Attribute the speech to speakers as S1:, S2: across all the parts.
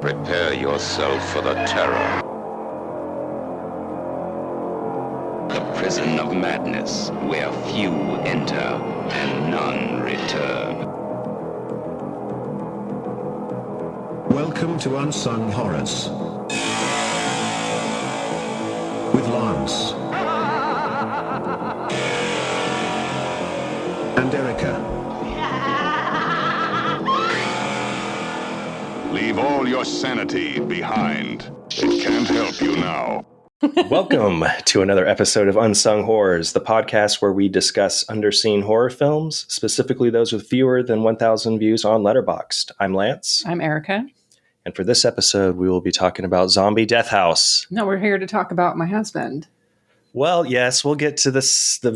S1: Prepare yourself for the terror. The prison of madness, where few enter and none return.
S2: Welcome to Unsung Horrors with Lance and Erica.
S3: Leave all your sanity behind. It can't help you now.
S4: Welcome to another episode of Unsung Horrors, the podcast where we discuss underseen horror films, specifically those with fewer than 1,000 views on Letterboxd. I'm Lance.
S5: I'm Erica.
S4: And for this episode, we will be talking about Zombie Death House.
S5: No, we're here to talk about my husband.
S4: Well, yes, we'll get to the sexiest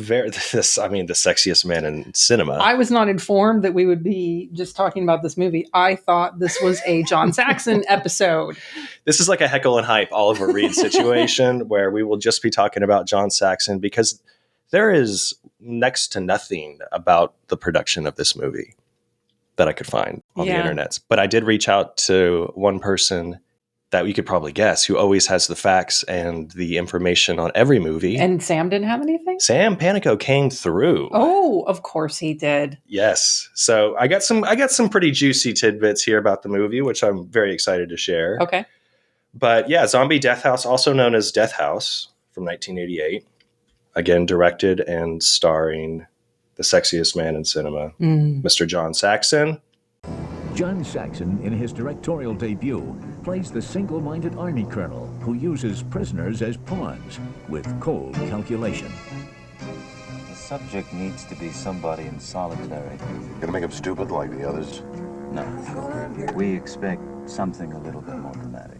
S4: man in cinema.
S5: I was not informed that we would be just talking about this movie. I thought this was a John Saxon episode.
S4: This is like a heckle and hype Oliver Reed situation where we will just be talking about John Saxon because there is next to nothing about the production of this movie that I could find on the internet. But I did reach out to one person that you could probably guess, who always has the facts and the information on every movie.
S5: And Sam didn't have anything?
S4: Sam Panico came through.
S5: Oh, of course he did.
S4: Yes. So I got some pretty juicy tidbits here about the movie, which I'm very excited to share.
S5: Okay.
S4: But yeah, Zombie Death House, also known as Death House, from 1988. Again, directed and starring the sexiest man in cinema, Mr. John Saxon.
S6: John Saxon, in his directorial debut, plays the single-minded army colonel who uses prisoners as pawns with cold calculation.
S7: The subject needs to be somebody in solitary.
S8: Gonna make him stupid like the others?
S7: No. We expect something a little bit more dramatic.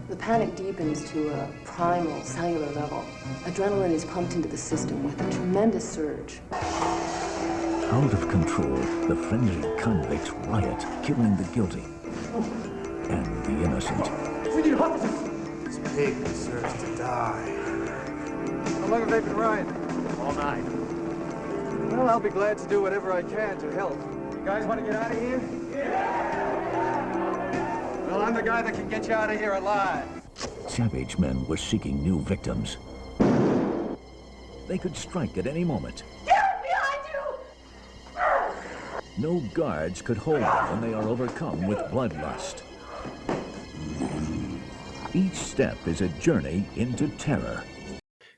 S9: The panic deepens to a primal cellular level. Adrenaline is pumped into the system with a tremendous surge.
S6: Out of control, the frenzied convicts riot, killing the guilty and the innocent.
S10: We need hostages! This pig deserves to die. How long have they been riding? All night. Well, I'll be glad to do whatever I can to help. You guys want to get out of here? Yeah! Well, I'm the guy that can get you out of here alive.
S6: Savage men were seeking new victims. They could strike at any moment. No guards could hold them when they are overcome with bloodlust. Each step is a journey into terror.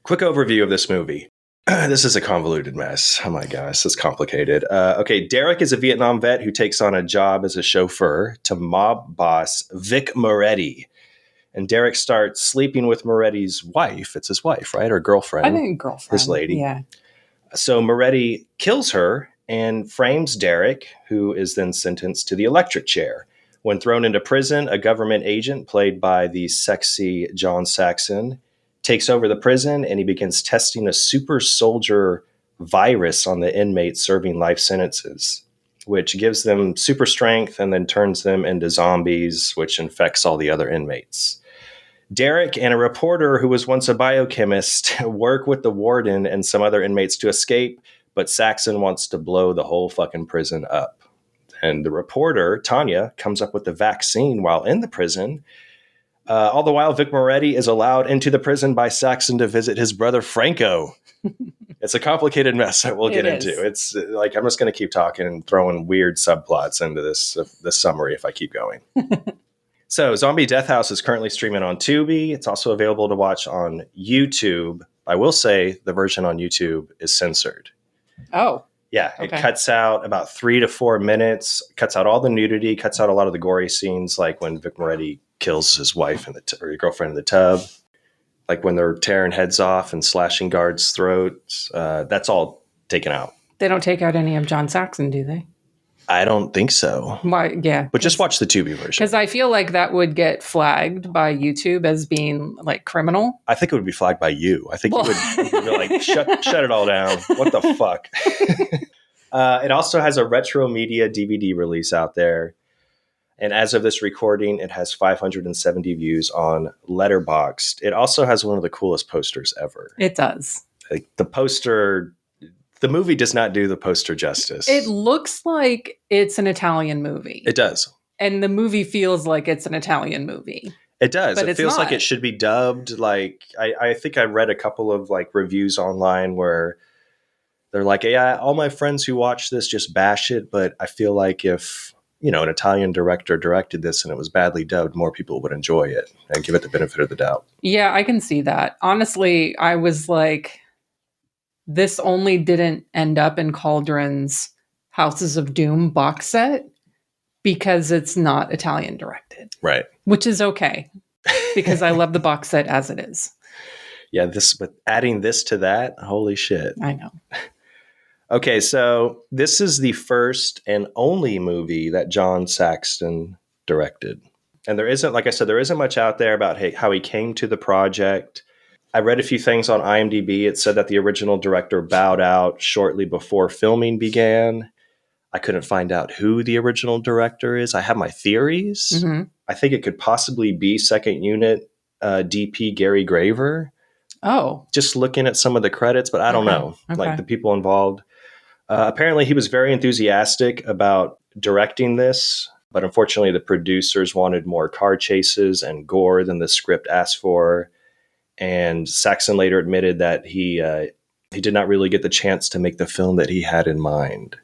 S4: Quick overview of this movie. This is a convoluted mess. Oh my gosh, it's complicated. Okay, Derek is a Vietnam vet who takes on a job as a chauffeur to mob boss Vic Moretti. And Derek starts sleeping with Moretti's wife. It's his wife, right? Or girlfriend.
S5: I think girlfriend.
S4: His lady.
S5: Yeah.
S4: So Moretti kills her and frames Derek, who is then sentenced to the electric chair. When thrown into prison, a government agent, played by the sexy John Saxon, takes over the prison and he begins testing a super soldier virus on the inmates serving life sentences, which gives them super strength and then turns them into zombies, which infects all the other inmates. Derek and a reporter who was once a biochemist work with the warden and some other inmates to escape, but Saxon wants to blow the whole fucking prison up. And the reporter, Tanya, comes up with the vaccine while in the prison. All the while, Vic Moretti is allowed into the prison by Saxon to visit his brother Franco. It's a complicated mess that we'll get into. It's like, I'm just going to keep talking and throwing weird subplots into this summary if I keep going. So Zombie Death House is currently streaming on Tubi. It's also available to watch on YouTube. I will say the version on YouTube is censored.
S5: Oh.
S4: Yeah,
S5: okay.
S4: It cuts out about 3 to 4 minutes, cuts out all the nudity, cuts out a lot of the gory scenes, like when Vic Moretti kills his wife or his girlfriend in the tub, like when they're tearing heads off and slashing guards' throats. That's all taken out.
S5: They don't take out any of John Saxon, do they?
S4: I don't think so.
S5: Why? Yeah.
S4: But just watch the Tubi version.
S5: Because I feel like that would get flagged by YouTube as being like criminal.
S4: I think it would be flagged by you. I think you would be like, shut it all down. What the fuck? It also has a retro media DVD release out there. And as of this recording, it has 570 views on Letterboxd. It also has one of the coolest posters ever.
S5: It does.
S4: Like the poster... The movie does not do the poster justice.
S5: It looks like it's an Italian movie.
S4: It does.
S5: And the movie feels like it's an Italian movie.
S4: It does.
S5: But
S4: It
S5: it's
S4: feels like
S5: not.
S4: it should be dubbed. Like I think I read a couple of like reviews online where they're like, yeah, all my friends who watch this just bash it, but I feel like if, you know, an Italian director directed this and it was badly dubbed, more people would enjoy it and give it the benefit of the doubt.
S5: Yeah, I can see that. Honestly, I was like, this only didn't end up in Cauldron's Houses of Doom box set because it's not Italian directed.
S4: Right.
S5: Which is okay because I love the box set as it is.
S4: Yeah, but adding this to that, holy shit.
S5: I know.
S4: Okay, so this is the first and only movie that John Saxon directed. And there isn't, like I said, there isn't much out there about how he came to the project. I read a few things on IMDb. It said that the original director bowed out shortly before filming began. I couldn't find out who the original director is. I have my theories.
S5: Mm-hmm.
S4: I think it could possibly be second unit DP Gary Graver.
S5: Oh.
S4: Just looking at some of the credits, but I don't know.
S5: Okay.
S4: Like the people involved. Apparently, he was very enthusiastic about directing this, but unfortunately, the producers wanted more car chases and gore than the script asked for. And Saxon later admitted that he did not really get the chance to make the film that he had in mind.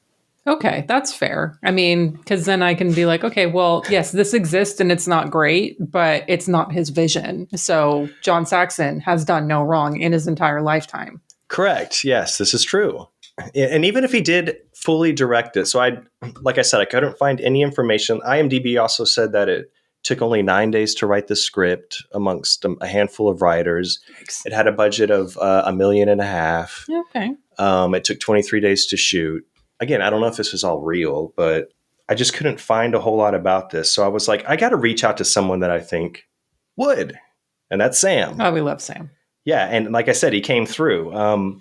S5: Okay, that's fair. I mean, because then I can be like, okay, well, yes, this exists and it's not great, but it's not his vision. So John Saxon has done no wrong in his entire lifetime.
S4: Correct. Yes, this is true. And even if he did fully direct it, so like I said, I couldn't find any information. IMDb also said that it took only 9 days to write the script amongst a handful of writers.
S5: Yikes.
S4: It had a budget of $1.5 million.
S5: Okay.
S4: It took 23 days to shoot. Again, I don't know if this was all real, but I just couldn't find a whole lot about this. So I was like, I got to reach out to someone that I think would. And that's Sam.
S5: Oh, we love Sam.
S4: Yeah. And like I said, he came through.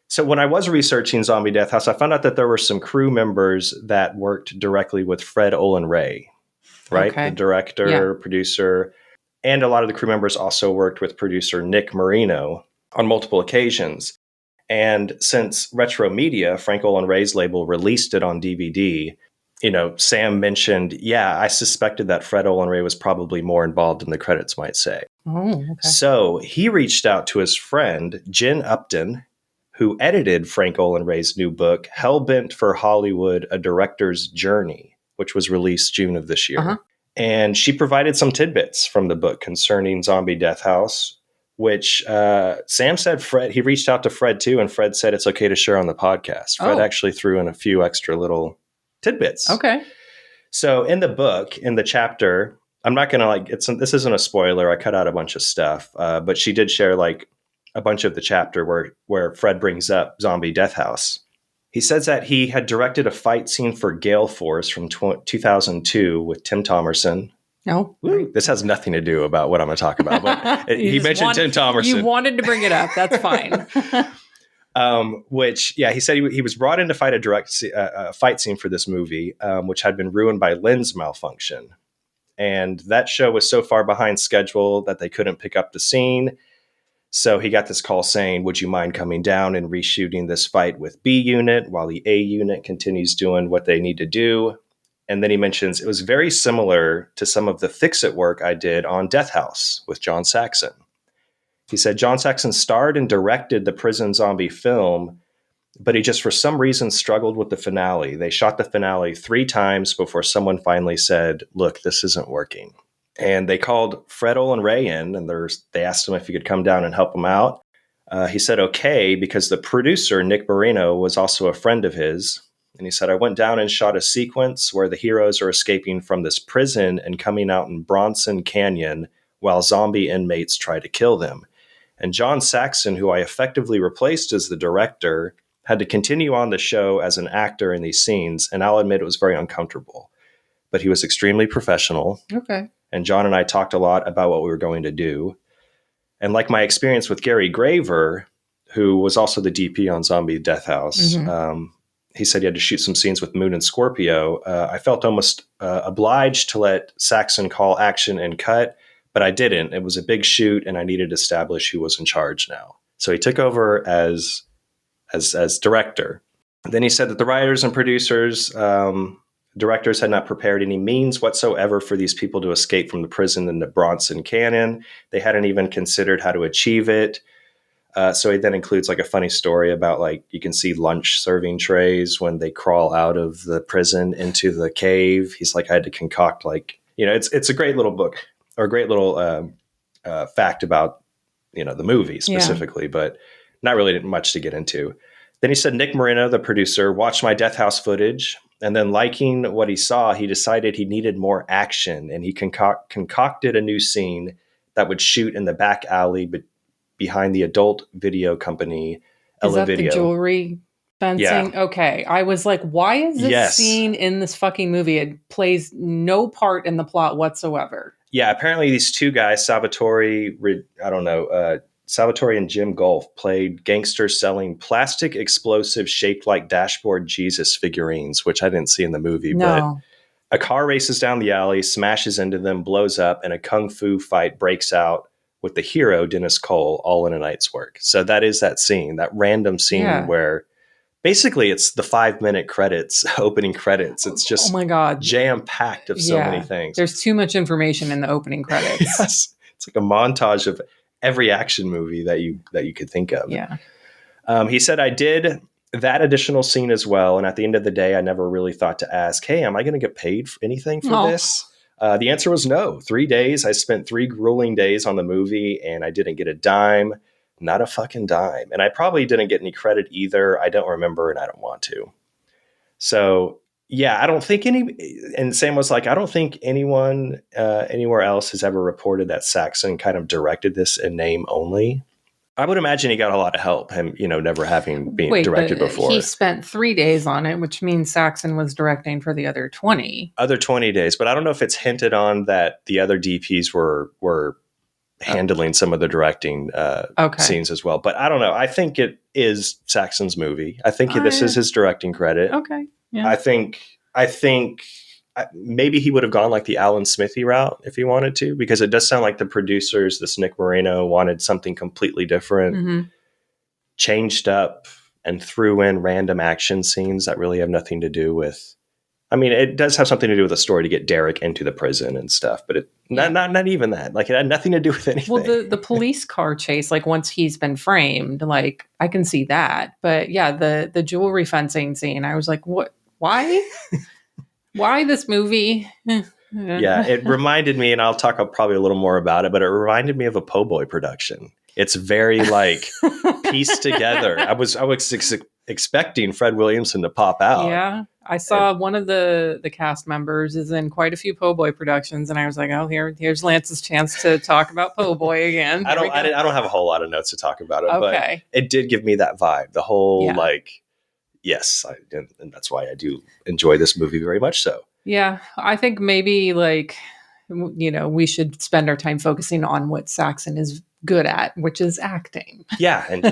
S4: So when I was researching Zombie Death House, I found out that there were some crew members that worked directly with Fred Olen Ray, right?
S5: Okay.
S4: The director, producer, and a lot of the crew members also worked with producer Nick Marino on multiple occasions. And since Retro Media, Frank Olen Ray's label, released it on DVD, you know, Sam mentioned, yeah, I suspected that Fred Olen Ray was probably more involved than the credits might say.
S5: Oh, okay.
S4: So he reached out to his friend, Jen Upton, who edited Frank Olen Ray's new book, Hellbent for Hollywood, A Director's Journey, which was released June of this year.
S5: Uh-huh.
S4: And she provided some tidbits from the book concerning Zombie Death House, which Sam said he reached out to Fred too, and Fred said it's okay to share on the podcast. Fred actually threw in a few extra little tidbits.
S5: Okay.
S4: So in the book, in the chapter, I'm not going to this isn't a spoiler. I cut out a bunch of stuff, but she did share like a bunch of the chapter where Fred brings up Zombie Death House. He says that he had directed a fight scene for Gale Force from 2002 with Tim Thomerson.
S5: No.
S4: This has nothing to do about what I'm going to talk about, but he mentioned Tim Thomerson.
S5: You wanted to bring it up. That's fine.
S4: Which, yeah, he said he was brought in to fight a fight scene for this movie, which had been ruined by lens malfunction. And that show was so far behind schedule that they couldn't pick up the scene. So he got this call saying, would you mind coming down and reshooting this fight with B unit while the A unit continues doing what they need to do? And then he mentions it was very similar to some of the fix-it work I did on Death House with John Saxon. He said John Saxon starred and directed the prison zombie film, but he just for some reason struggled with the finale. They shot the finale 3 times before someone finally said, look, this isn't working. And they called Fred Olen Ray in, and they asked him if he could come down and help him out. He said okay, because the producer, Nick Marino, was also a friend of his. And he said, I went down and shot a sequence where the heroes are escaping from this prison and coming out in Bronson Canyon while zombie inmates try to kill them. And John Saxon, who I effectively replaced as the director, had to continue on the show as an actor in these scenes. And I'll admit it was very uncomfortable. But he was extremely professional.
S5: Okay.
S4: And John and I talked a lot about what we were going to do. And like my experience with Gary Graver, who was also the DP on Zombie Death House, he said he had to shoot some scenes with Moon and Scorpio. I felt almost obliged to let Saxon call action and cut, but I didn't. It was a big shoot, and I needed to establish who was in charge now. So he took over as director. Then he said that the writers and producers Directors had not prepared any means whatsoever for these people to escape from the prison in the Bronson Canyon. They hadn't even considered how to achieve it. So he then includes like a funny story about like you can see lunch serving trays when they crawl out of the prison into the cave. He's like, I had to concoct like, it's a great little book or a great little fact about, the movie specifically, but not really much to get into. Then he said, Nick Moreno, the producer, watched my Death House footage, and then liking what he saw, he decided he needed more action, and he concocted a new scene that would shoot in the back alley behind the adult video company,
S5: Is that
S4: Video.
S5: the jewelry fencing?
S4: Yeah.
S5: Okay. I was like, why is this scene in this fucking movie? It plays no part in the plot whatsoever.
S4: Yeah, apparently these two guys, Salvatore and Jim Golf, played gangsters selling plastic explosives shaped like dashboard Jesus figurines, which I didn't see in the movie.
S5: No.
S4: But a car races down the alley, smashes into them, blows up, and a kung fu fight breaks out with the hero, Dennis Cole, all in a night's work. So that is that scene, that random scene where basically it's the 5-minute credits, opening credits. It's just
S5: oh my God,
S4: jam-packed of so many things.
S5: There's too much information in the opening credits.
S4: Yes. It's like a montage of every action movie that you could think of.
S5: Yeah.
S4: He said, I did that additional scene as well. And at the end of the day, I never really thought to ask, hey, am I going to get paid for anything for this? The answer was no. 3 days. I spent 3 grueling days on the movie and I didn't get a dime, not a fucking dime. And I probably didn't get any credit either. I don't remember and I don't want to. So yeah, I don't think and Sam was like, I don't think anyone anywhere else has ever reported that Saxon kind of directed this in name only. I would imagine he got a lot of help, him, never having been directed before.
S5: He spent 3 days on it, which means Saxon was directing for the other 20.
S4: Other 20 days, but I don't know if it's hinted on that the other DPs were handling some of the directing scenes as well. But I don't know. I think it is Saxon's movie. I think this is his directing credit.
S5: Okay. Yeah.
S4: I think maybe he would have gone like the Alan Smithy route if he wanted to, because it does sound like the producers, this Nick Moreno, wanted something completely different, changed up and threw in random action scenes that really have nothing to do with, it does have something to do with the story to get Derek into the prison and stuff, but not even that. Like it had nothing to do with anything.
S5: Well, the police car chase, like once he's been framed, like I can see that. But yeah, the jewelry fencing scene, I was like, what? Why? Why this movie?
S4: Yeah, it reminded me, and I'll talk probably a little more about it, but it reminded me of a Po' Boy production. It's very like pieced together. I was expecting Fred Williamson to pop out.
S5: Yeah, I saw one of the cast members is in quite a few Po' Boy productions, and I was like, oh, here's Lance's chance to talk about Po' Boy again.
S4: I don't have a whole lot of notes to talk about it, but it did give me that vibe. The whole yes, and that's why I do enjoy this movie very much so.
S5: Yeah, I think maybe we should spend our time focusing on what Saxon is good at, which is acting.
S4: Yeah, and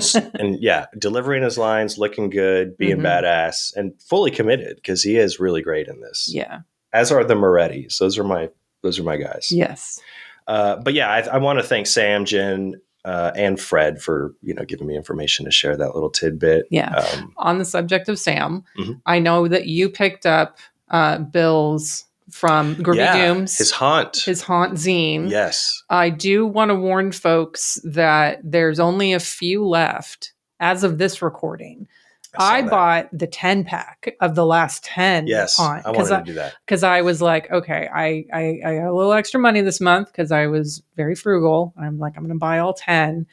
S4: delivering his lines, looking good, being badass, and fully committed because he is really great in this.
S5: Yeah,
S4: as are the Morettis. Those are my guys.
S5: Yes,
S4: but yeah, I want to thank Sam, Jen, and Fred for giving me information to share that little tidbit.
S5: Yeah. On the subject of Sam, I know that you picked up Bill's from Groovy Dooms,
S4: his haunt
S5: zine.
S4: Yes,
S5: I do want to warn folks that there's only a few left as of this recording. I bought the 10-pack of the last 10.
S4: Yes, I wanted to do that.
S5: Because I was like, okay, I got a little extra money this month because I was very frugal. I'm like, I'm going to buy all 10.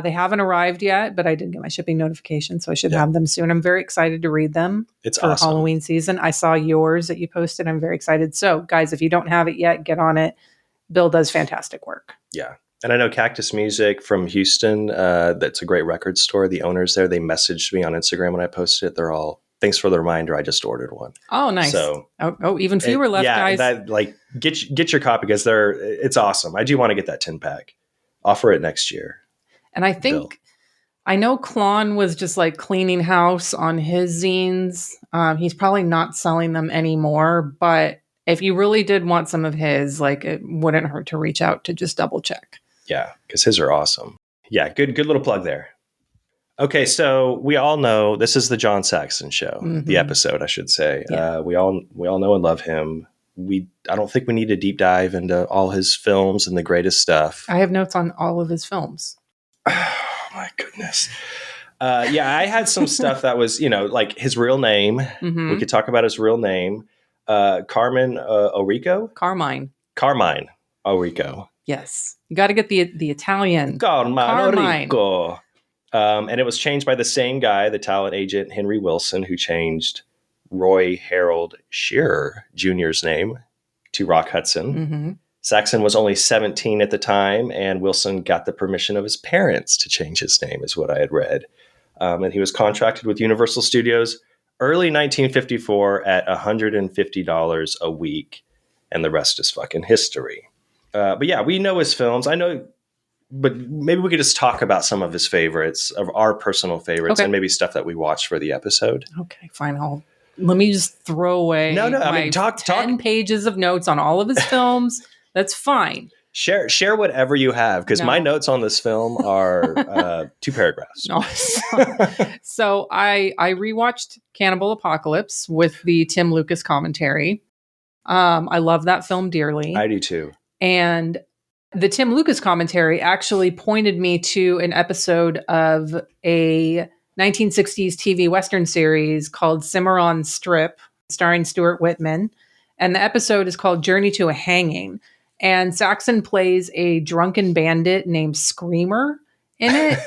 S5: They haven't arrived yet, but I did get my shipping notification, so I should have them soon. I'm very excited to read them for awesome. Halloween season. I saw yours that you posted. I'm very excited. So, guys, if you don't have it yet, get on it. Bill does fantastic work.
S4: Yeah. And I know Cactus Music from Houston, that's a great record store. The owners there, they messaged me on Instagram when I posted it. They're all, thanks for the reminder. I just ordered one.
S5: Oh, nice.
S4: So,
S5: even fewer left, guys.
S4: Get your copy because it's awesome. I do want to get that 10-pack. Offer it next year.
S5: And I think, I know Klon was just like cleaning house on his zines. He's probably not selling them anymore, but if you really did want some of his, like it wouldn't hurt to reach out to just double check.
S4: Yeah, because his are awesome. Yeah, good little plug there. Okay, so we all know this is the John Saxon show, the episode, I should say.
S5: Yeah.
S4: We all know and love him. I don't think we need a deep dive into all his films and the greatest stuff.
S5: I have notes on all of his films.
S4: Oh my goodness. Yeah, I had some stuff that was, like his real name.
S5: Mm-hmm.
S4: We could talk about his real name. Carmine Orico?
S5: Carmine
S4: Orico.
S5: Yes. You got to get the Italian.
S4: Carmine
S5: Carmine.
S4: Orico. And it was changed by the same guy, the talent agent Henry Wilson, who changed Roy Harold Shearer Jr.'s name to Rock Hudson.
S5: Mm-hmm.
S4: Saxon was only 17 at the time, and Wilson got the permission of his parents to change his name, is what I had read. And he was contracted with Universal Studios early 1954 at $150 a week, and the rest is fucking history. But yeah, we know his films. I know, but maybe we could just talk about some of his favorites, of our personal favorites,
S5: Okay.
S4: and maybe stuff that we watched for the episode.
S5: Okay, fine. Let me just throw away my 10 pages of notes on all of his films. That's fine.
S4: Share whatever you have, because my notes on this film are 2 paragraphs.
S5: No. So I rewatched Cannibal Apocalypse with the Tim Lucas commentary. I love that film dearly.
S4: I do too. And
S5: the Tim Lucas commentary actually pointed me to an episode of a 1960s TV Western series called Cimarron Strip, starring Stuart Whitman. And the episode is called Journey to a Hanging. And Saxon plays a drunken bandit named Screamer in it.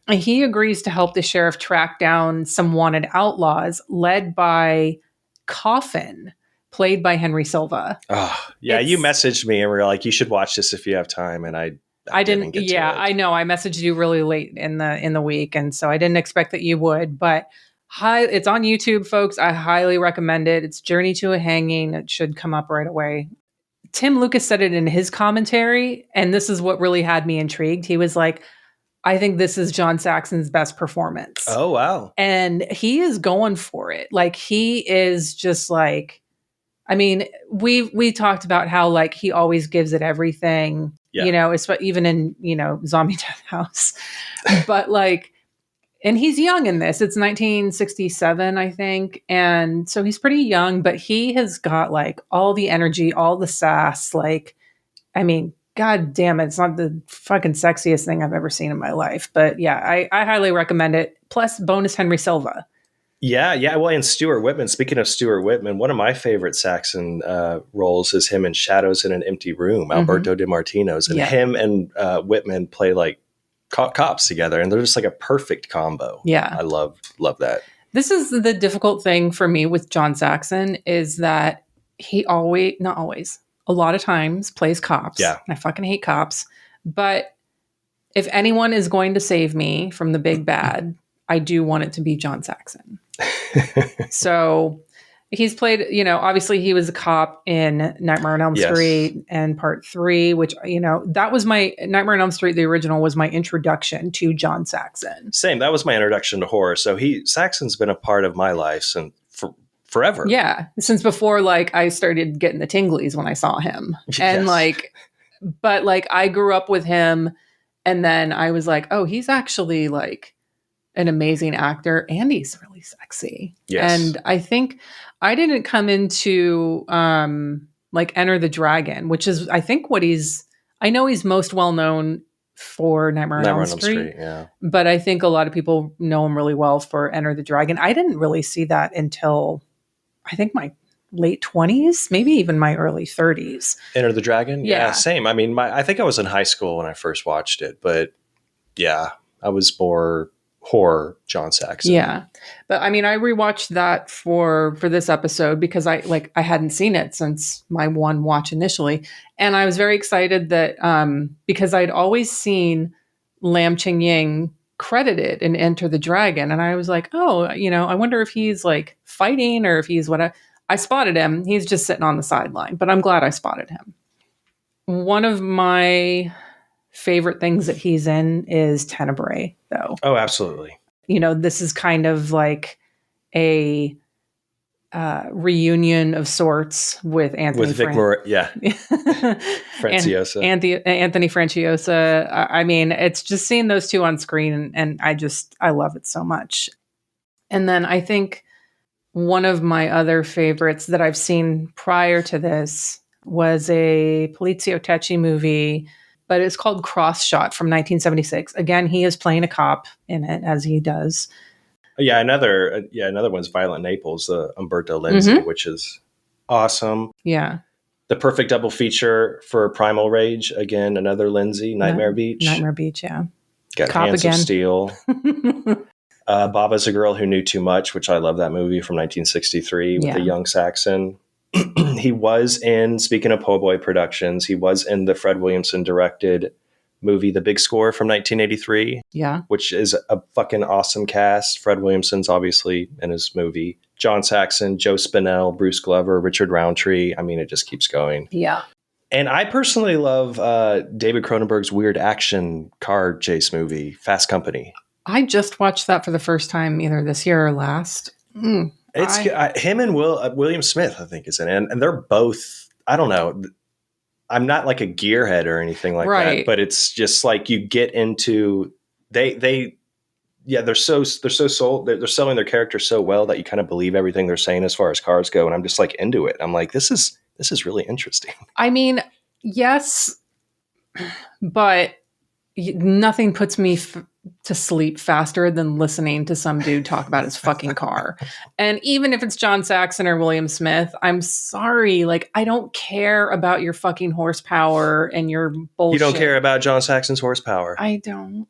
S5: And he agrees to help the sheriff track down some wanted outlaws led by Coffin, played by Henry Silva.
S4: Oh, yeah. You messaged me and we were like, you should watch this if you have time. And I didn't get to it.
S5: I know. I messaged you really late in the week. And so I didn't expect that you would, but it's on YouTube, folks. I highly recommend it. It's Journey to a Hanging. It should come up right away. Tim Lucas said it in his commentary, and this is what really had me intrigued. He was like, I think this is John Saxon's best performance.
S4: Oh, wow.
S5: And he is going for it. Like, he is just like, I mean, we talked about how like he always gives it everything, even in, Zombie Death House. But like, and he's young in this. It's 1967, I think. And so he's pretty young, but he has got like all the energy, all the sass. Like, I mean, God damn it. It's not the fucking sexiest thing I've ever seen in my life. But yeah, I highly recommend it. Plus bonus Henry Silva.
S4: Yeah. Well, and Stuart Whitman, speaking of Stuart Whitman, one of my favorite Saxon roles is him in Shadows in an Empty Room, Alberto De Martino's. And him and Whitman play like cops together, and they're just like a perfect combo.
S5: Yeah.
S4: I love that.
S5: This is the difficult thing for me with John Saxon is that he not always, a lot of times plays cops.
S4: Yeah.
S5: I fucking hate cops. But if anyone is going to save me from the big bad, I do want it to be John Saxon. So he's played, obviously he was a cop in Nightmare on Elm Street and Part 3, which, that was my Nightmare on Elm Street. The original was my introduction to John Saxon.
S4: Same. That was my introduction to horror. So Saxon's been a part of my life since forever.
S5: Yeah. Since before, like I started getting the tinglies when I saw him and but like I grew up with him and then I was like, oh, he's actually like an amazing actor and he's really sexy.
S4: Yes.
S5: And I think I didn't come into like Enter the Dragon, which is I think I know he's most well known for Nightmare on Elm Street.
S4: Yeah.
S5: But I think a lot of people know him really well for Enter the Dragon. I didn't really see that until I think my late 20s, maybe even my early 30s.
S4: Enter the Dragon?
S5: Yeah.
S4: Same. I mean, I think I was in high school when I first watched it, but yeah, I was more horror John Saxon.
S5: Yeah. But I mean, I rewatched that for this episode because I hadn't seen it since my one watch initially. And I was very excited that because I'd always seen Lam Ching Ying credited in Enter the Dragon. And I was like, oh, I wonder if he's like fighting or if he's what I spotted him. He's just sitting on the sideline, but I'm glad I spotted him. One of my favorite things that he's in is Tenebrae, though.
S4: Oh, absolutely.
S5: This is kind of like a reunion of sorts with Anthony
S4: Franciosa.
S5: Anthony Franciosa. I mean, it's just seeing those two on screen, and I love it so much. And then I think one of my other favorites that I've seen prior to this was a Polizio Tecci movie, but it's called Cross Shot from 1976. Again, he is playing a cop in it, as he does.
S4: Yeah, another one's Violent Naples, Umberto Lenzi, which is awesome.
S5: Yeah.
S4: The perfect double feature for Primal Rage, again, another Lenzi, Nightmare Beach.
S5: Nightmare Beach, yeah.
S4: Got
S5: Cop
S4: Hands
S5: again.
S4: of Steel. Baba's a Girl Who Knew Too Much, which I love that movie from 1963 with the young Saxon. He was in, speaking of Po' Boy Productions, he was in the Fred Williamson directed movie The Big Score from 1983.
S5: Yeah.
S4: Which is a fucking awesome cast. Fred Williamson's obviously in his movie. John Saxon, Joe Spinell, Bruce Glover, Richard Roundtree. I mean, it just keeps going.
S5: Yeah.
S4: And I personally love David Cronenberg's weird action car chase movie, Fast Company.
S5: I just watched that for the first time either this year or last.
S4: It's him and William Smith, I think, is in it. And they're both, I don't know. I'm not like a gearhead or anything like that, but it's just like you get into they're so sold. They're selling their character so well that you kind of believe everything they're saying as far as cars go. And I'm just like into it. I'm like, this is really interesting.
S5: I mean, yes, but nothing puts me to sleep faster than listening to some dude talk about his fucking car. And even if it's John Saxon or William Smith, I'm sorry. Like, I don't care about your fucking horsepower and your bullshit.
S4: You don't care about John Saxon's horsepower?
S5: I don't.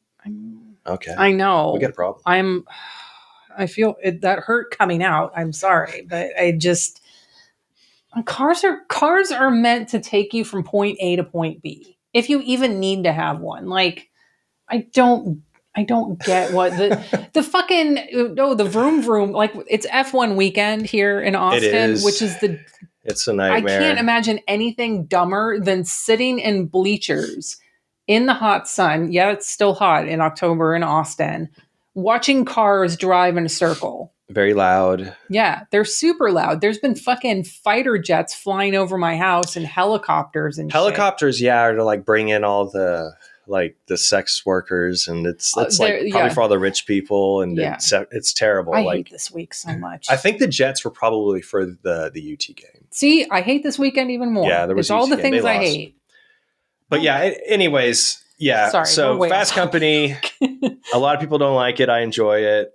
S4: Okay.
S5: I know.
S4: We got a problem.
S5: I feel that hurt coming out. I'm sorry, but cars are meant to take you from point A to point B. If you even need to have one. Like, I don't get what the fucking the vroom vroom, like, it's F1 weekend here in Austin, which is
S4: it's a nightmare.
S5: I can't imagine anything dumber than sitting in bleachers in the hot sun. Yeah, it's still hot in October in Austin, watching cars drive in a circle.
S4: Very loud.
S5: Yeah, they're super loud. There's been fucking fighter jets flying over my house and helicopters and
S4: helicopters, shit. Yeah, are to like bring in all the sex workers, and it's like probably for all the rich people, and it's terrible.
S5: I hate this week so much.
S4: I think the jets were probably for the UT game.
S5: See, I hate this weekend even more.
S4: Yeah, there was
S5: it's all the things I hate.
S4: But anyways, yeah.
S5: Sorry,
S4: so Fast Company, a lot of people don't like it. I enjoy it.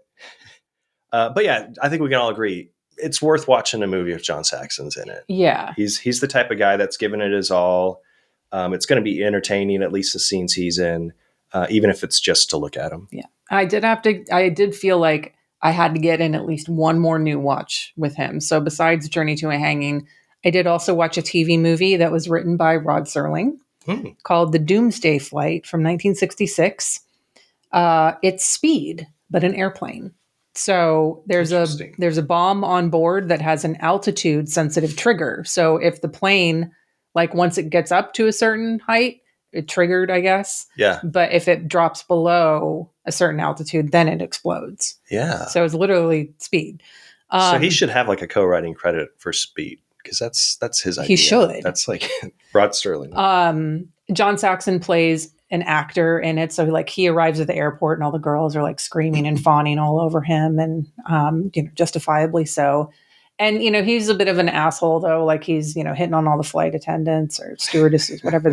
S4: But yeah, I think we can all agree it's worth watching a movie if John Saxon's in it.
S5: Yeah.
S4: He's the type of guy that's given it his all. It's going to be entertaining, at least the scenes he's in, even if it's just to look at him.
S5: Yeah. I did feel like I had to get in at least one more new watch with him. So besides Journey to a Hanging, I did also watch a TV movie that was written by Rod Serling called The Doomsday Flight from 1966. It's Speed, but an airplane. So there's a bomb on board that has an altitude sensitive trigger. So if the plane, like, once it gets up to a certain height, it triggered, I guess.
S4: Yeah.
S5: But if it drops below a certain altitude, then it explodes.
S4: Yeah.
S5: So it's literally Speed.
S4: So he should have like a co-writing credit for Speed, because that's his idea.
S5: He should.
S4: That's like Rod Serling.
S5: John Saxon plays an actor in it. So like he arrives at the airport and all the girls are like screaming and fawning all over him, and justifiably so. And he's a bit of an asshole though. Like he's hitting on all the flight attendants or stewardesses, whatever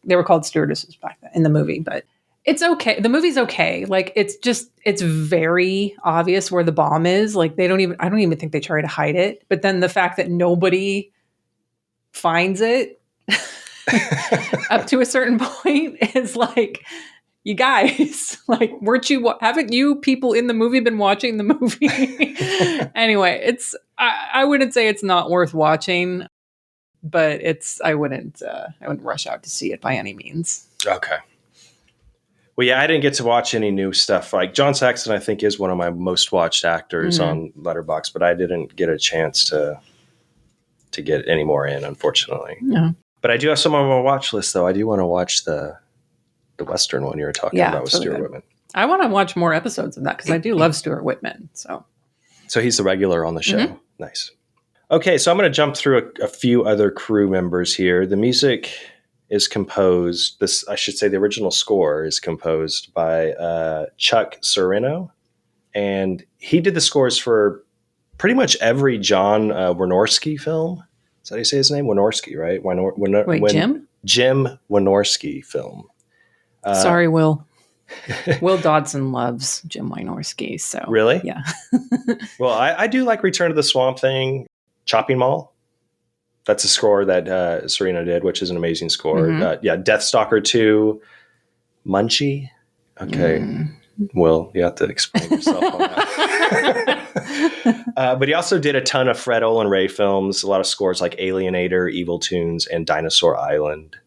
S5: they were called stewardesses back then in the movie. But it's okay. The movie's okay. Like it's very obvious where the bomb is. Like I don't even think they try to hide it. But then the fact that nobody finds it up to a certain point is like, you guys, like, haven't you people in the movie been watching the movie? Anyway, I wouldn't say it's not worth watching, but I wouldn't rush out to see it by any means.
S4: Okay. Well, yeah, I didn't get to watch any new stuff. Like John Saxon, I think, is one of my most watched actors on Letterboxd, but I didn't get a chance to get any more in, unfortunately.
S5: No.
S4: But I do have some on my watch list, though. I do want to watch the Western one you were talking about with Stuart Whitman.
S5: I want to watch more episodes of that because I do love Stuart Whitman. So
S4: he's the regular on the show. Mm-hmm. Nice. Okay, so I'm going to jump through a few other crew members here. The music is composed, I should say the original score is composed by Chuck Sereno. And he did the scores for pretty much every John Wynorski film. Is that how you say his name? Wynorski, right?
S5: Wait, Jim?
S4: Jim Wynorski film.
S5: Sorry, Will. Will Dodson loves Jim Wynorski. So
S4: Really?
S5: Yeah.
S4: Well, I do like Return to the Swamp Thing, Chopping Mall. That's a score that Serena did, which is an amazing score.
S5: Mhm.
S4: Deathstalker 2, Munchie. Okay. Well, you have to explain yourself on that. But he also did a ton of Fred Olen Ray films, a lot of scores like Alienator, Evil Tunes, and Dinosaur Island.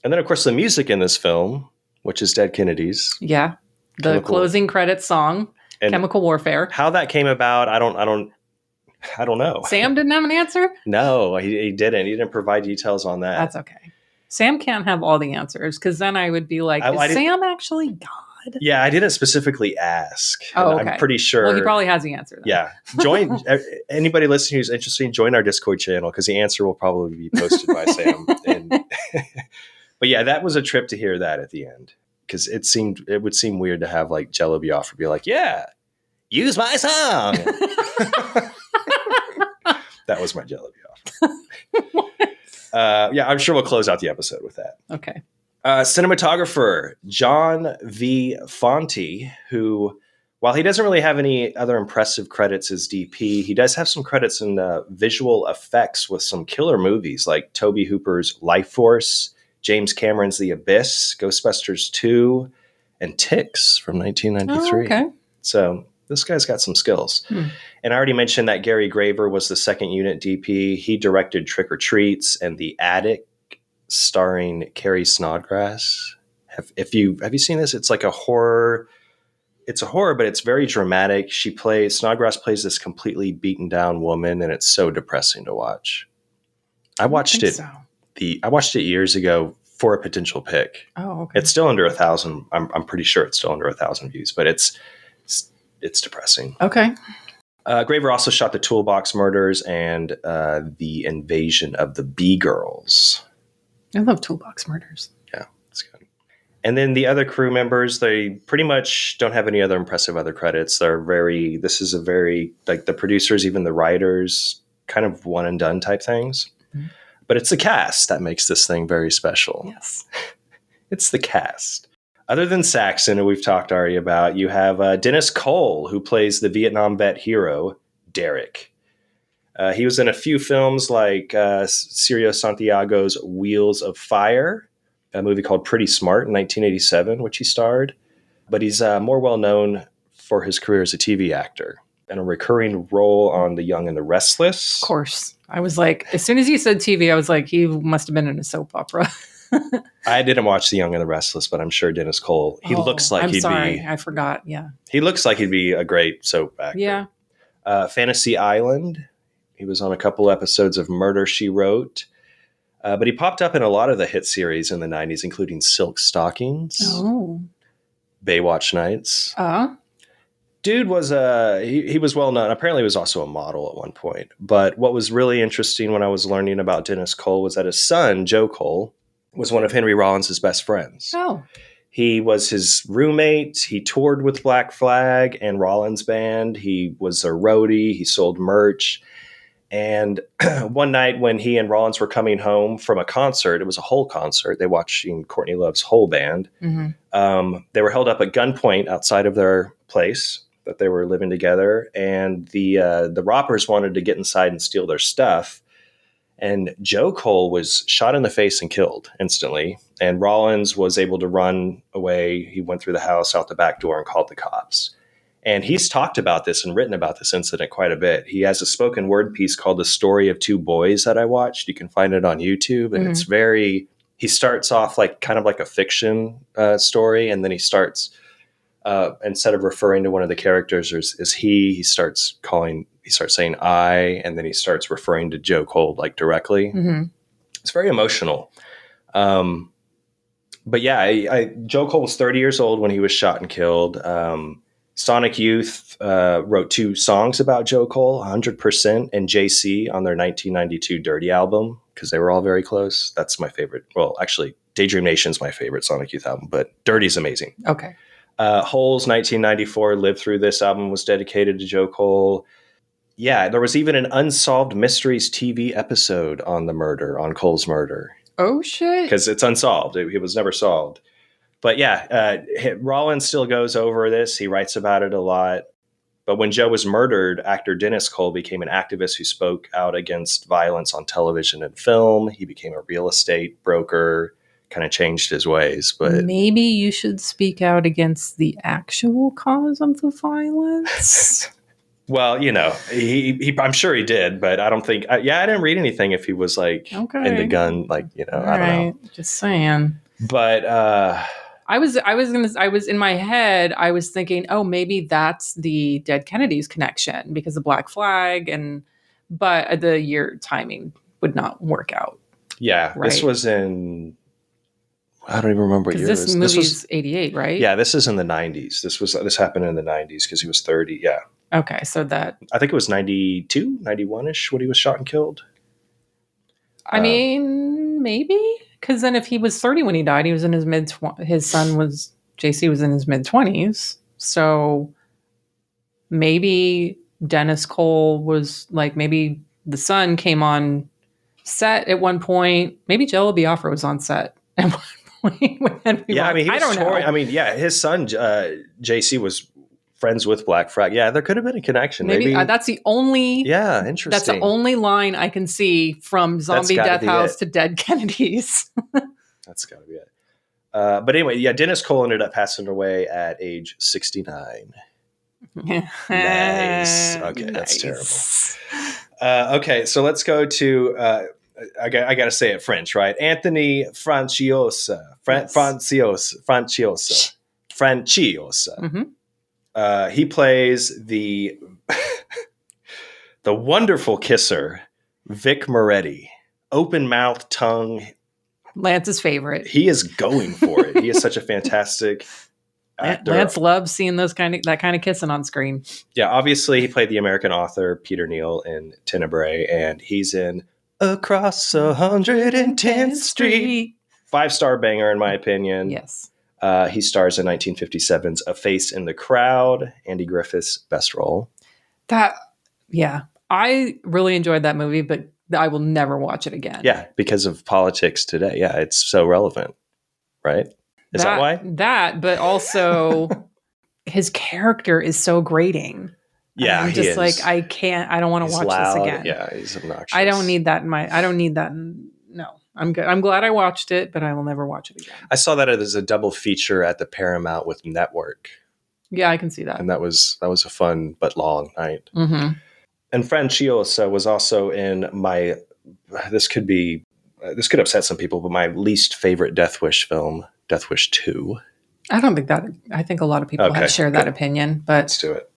S4: And then, of course, the music in this film, which is Dead Kennedys.
S5: Yeah. The closing credits song, Chemical Warfare.
S4: How that came about, I don't know.
S5: Sam didn't have an answer?
S4: No, he didn't. He didn't provide details on that.
S5: That's okay. Sam can't have all the answers because then I would be like, is Sam actually God?
S4: Yeah, I didn't specifically ask.
S5: Oh, okay.
S4: I'm pretty sure.
S5: Well, he probably has the answer. Then.
S4: Yeah. Join anybody listening who's interested, join our Discord channel because the answer will probably be posted by Sam. But yeah, that was a trip to hear that at the end because it would seem weird to have like Jello Biafra be like, yeah, use my song. That was my Jello Biafra. Yeah, I'm sure we'll close out the episode with that.
S5: Okay.
S4: Cinematographer John V. Fonte, who, while he doesn't really have any other impressive credits as DP, he does have some credits in visual effects with some killer movies like Tobe Hooper's Life Force, James Cameron's The Abyss, Ghostbusters 2, and Ticks from 1993.
S5: Oh, okay.
S4: So this guy's got some skills. And I already mentioned that Gary Graver was the second unit DP. He directed Trick or Treats and The Attic, starring Carrie Snodgrass. Have you seen this? It's like a horror. It's a horror, but it's very dramatic. Snodgrass plays this completely beaten down woman, and it's so depressing to watch. I watched it years ago for a potential pick.
S5: Oh, okay.
S4: It's still under 1,000. I'm pretty sure it's still under 1,000 views, but it's depressing.
S5: Okay.
S4: Graver also shot The Toolbox Murders and The Invasion of the Bee-Girls.
S5: I love Toolbox Murders.
S4: Yeah, it's good. And then the other crew members, they pretty much don't have any other impressive other credits. This is a very, like the producers, even the writers, kind of one and done type things. Mm-hmm. But it's the cast that makes this thing very special.
S5: Yes.
S4: It's the cast. Other than Saxon, who we've talked already about, you have Dennis Cole, who plays the Vietnam vet hero, Derek. He was in a few films like Cirio Santiago's Wheels of Fire, a movie called Pretty Smart in 1987, which he starred. But he's more well known for his career as a TV actor and a recurring role on The Young and the Restless.
S5: Of course. I was like, as soon as you said TV, I was like, he must have been in a soap opera.
S4: I didn't watch The Young and the Restless, but I'm sure Dennis Cole, looks like he'd be...
S5: I forgot, yeah.
S4: He looks like he'd be a great soap actor.
S5: Yeah.
S4: Fantasy Island. He was on a couple episodes of Murder, She Wrote. But he popped up in a lot of the hit series in the 90s, including Silk Stockings, Baywatch Nights. Dude was he was well known. Apparently, he was also a model at one point. But what was really interesting when I was learning about Dennis Cole was that his son, Joe Cole, was one of Henry Rollins' best friends.
S5: Oh.
S4: He was his roommate. He toured with Black Flag and Rollins' band. He was a roadie. He sold merch. And one night when he and Rollins were coming home from a concert, it was a Hole concert. They watched Courtney Love's Hole band. Mm-hmm. They were held up at gunpoint outside of their place that they were living together. And the robbers wanted to get inside and steal their stuff. And Joe Cole was shot in the face and killed instantly. And Rollins was able to run away. He went through the house out the back door and called the cops. And he's talked about this and written about this incident quite a bit. He has a spoken word piece called The Story of Two Boys that I watched. You can find it on YouTube. And it's he starts off like kind of like a fiction story. And then he starts, instead of referring to one of the characters as he starts saying I, and then he starts referring to Joe Cole like directly. Mm-hmm. It's very emotional. But yeah, Joe Cole was 30 years old when he was shot and killed. Sonic Youth wrote 2 songs about Joe Cole, 100% and JC on their 1992 Dirty album, because they were all very close. That's my favorite. Well, actually, Daydream Nation's my favorite Sonic Youth album, but Dirty's amazing.
S5: Okay.
S4: Hole's 1994 Live Through This album was dedicated to Joe Cole. Yeah, there was even an Unsolved Mysteries TV episode on Cole's murder.
S5: Oh, shit.
S4: Because it's unsolved. It was never solved. But yeah, Rollins still goes over this. He writes about it a lot. But when Joe was murdered, actor Dennis Cole became an activist who spoke out against violence on television and film. He became a real estate broker, kind of changed his ways. But
S5: maybe you should speak out against the actual cause of the violence.
S4: Well, he I'm sure he did, but I don't think. I didn't read anything if he was like into gun, like I don't know.
S5: Just saying.
S4: But
S5: I was in my head. I was thinking, oh, maybe that's the Dead Kennedys connection because the Black Flag, but the year timing would not work out.
S4: Yeah,
S5: right?
S4: This was in. I don't even remember what year
S5: this movie's 88, right?
S4: Yeah, this is in the 90s. This happened in the 90s because he was 30. Yeah.
S5: Okay, so that...
S4: I think it was 92, 91-ish when he was shot and killed.
S5: I mean, maybe? Because then if he was 30 when he died, he was in his his son was... JC was in his mid-20s. So maybe Dennis Cole was like... Maybe the son came on set at one point. Maybe Jello Biafra was on set at one point.
S4: Yeah, I mean,
S5: I don't know.
S4: I mean, yeah, his son, JC, was... friends with Black Flag. Yeah, there could have been a connection. Maybe
S5: that's the only.
S4: Yeah, interesting.
S5: That's the only line I can see from Zombie Death House to Dead Kennedys.
S4: That's got to be it. But anyway, yeah, Dennis Cole ended up passing away at age 69. Nice. Okay, that's terrible. Okay, so let's go to. I got to say it French, right? Anthony Franciosa. Franciosa.
S5: Mm-hmm.
S4: He plays the wonderful kisser, Vic Moretti. Open mouth, tongue.
S5: Lance's favorite.
S4: He is going for it. He is such a fantastic actor.
S5: Lance loves seeing that kind of kissing on screen.
S4: Yeah, obviously he played the American author Peter Neal in Tenebrae, and he's in Across 110th Street. 5-star banger in my opinion.
S5: Yes.
S4: He stars in 1957's A Face in the Crowd, Andy Griffith's best role.
S5: I really enjoyed that movie, but I will never watch it again.
S4: Yeah, because of politics today. Yeah, it's so relevant, right? Is that why?
S5: But also his character is so grating.
S4: Yeah,
S5: I'm just like, I don't want to watch
S4: loud.
S5: This again.
S4: Yeah, he's obnoxious.
S5: I don't need that no. I'm good. I'm glad I watched it, but I will never watch it again.
S4: I saw that as a double feature at the Paramount with Network.
S5: Yeah, I can see that.
S4: And that was a fun but long night.
S5: Mm-hmm.
S4: And Franciosa was also in my. This could upset some people, but my least favorite Death Wish film, Death Wish 2.
S5: I don't think that. I think a lot of people have shared that opinion. But
S4: let's do it.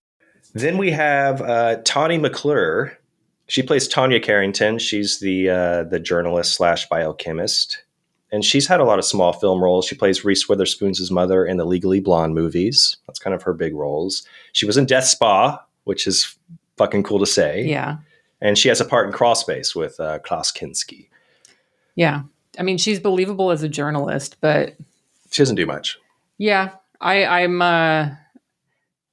S4: Then we have Tawny McClure. She plays Tanya Carrington. She's the journalist / biochemist. And she's had a lot of small film roles. She plays Reese Witherspoon's mother in the Legally Blonde movies. That's kind of her big roles. She was in Death Spa, which is fucking cool to say.
S5: Yeah.
S4: And she has a part in Crawlspace with Klaus Kinski.
S5: Yeah. I mean, she's believable as a journalist, but...
S4: She doesn't do much.
S5: Yeah. I'm...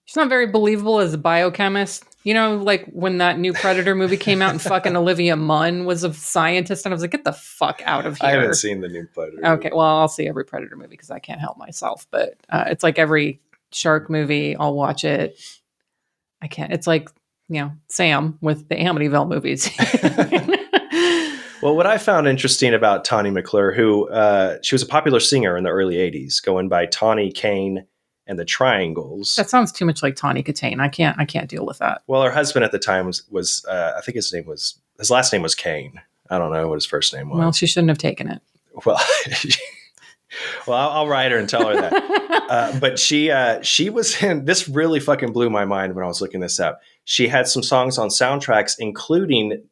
S5: She's not very believable as a biochemist. You know, like when that new Predator movie came out and fucking Olivia Munn was a scientist, and I was like, get the fuck out of here.
S4: I haven't seen the new Predator.
S5: Okay, well, I'll see every Predator movie because I can't help myself. But it's like every shark movie, I'll watch it. I can't. It's like, Sam with the Amityville movies.
S4: Well, what I found interesting about Tawny McClure, who she was a popular singer in the early 80s, going by Tawny Kane and the Triangles.
S5: That sounds too much like Tawny Katane. I can't deal with that.
S4: Well, her husband at the time was I think his last name was Kane. I don't know what his first name was.
S5: Well, she shouldn't have taken it.
S4: Well, I'll write her and tell her that. But she was in, this really fucking blew my mind when I was looking this up. She had some songs on soundtracks, including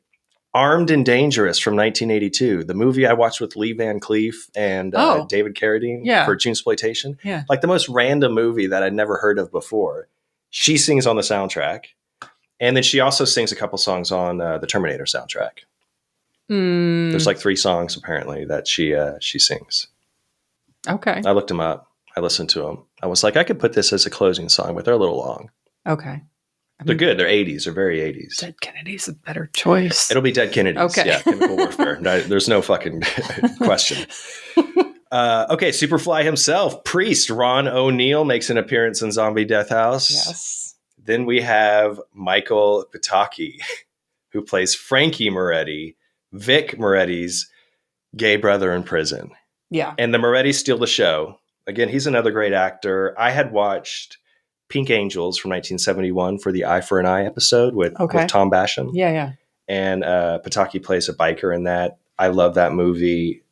S4: Armed and Dangerous from 1982, the movie I watched with Lee Van Cleef and David Carradine for Junesploitation.
S5: Yeah.
S4: Like the most random movie that I'd never heard of before. She sings on the soundtrack. And then she also sings a couple songs on the Terminator soundtrack. There's like 3 songs apparently that she sings.
S5: Okay.
S4: I looked them up. I listened to them. I was like, I could put this as a closing song, but they're a little long.
S5: Okay.
S4: They're good. They're 80s. They're very 80s.
S5: Dead Kennedy's a better choice.
S4: It'll be Dead Kennedys.
S5: Okay.
S4: Yeah, chemical warfare. There's no fucking question. Okay, Superfly himself, Priest Ron O'Neill makes an appearance in Zombie Death House.
S5: Yes.
S4: Then we have Michael Pataki, who plays Frankie Moretti, Vic Moretti's gay brother in prison.
S5: Yeah.
S4: And the Morettis steal the show. Again, he's another great actor. I had watched Pink Angels from 1971 for the Eye for an Eye episode with Tom Basham.
S5: Yeah.
S4: And Pataki plays a biker in that. I love that movie.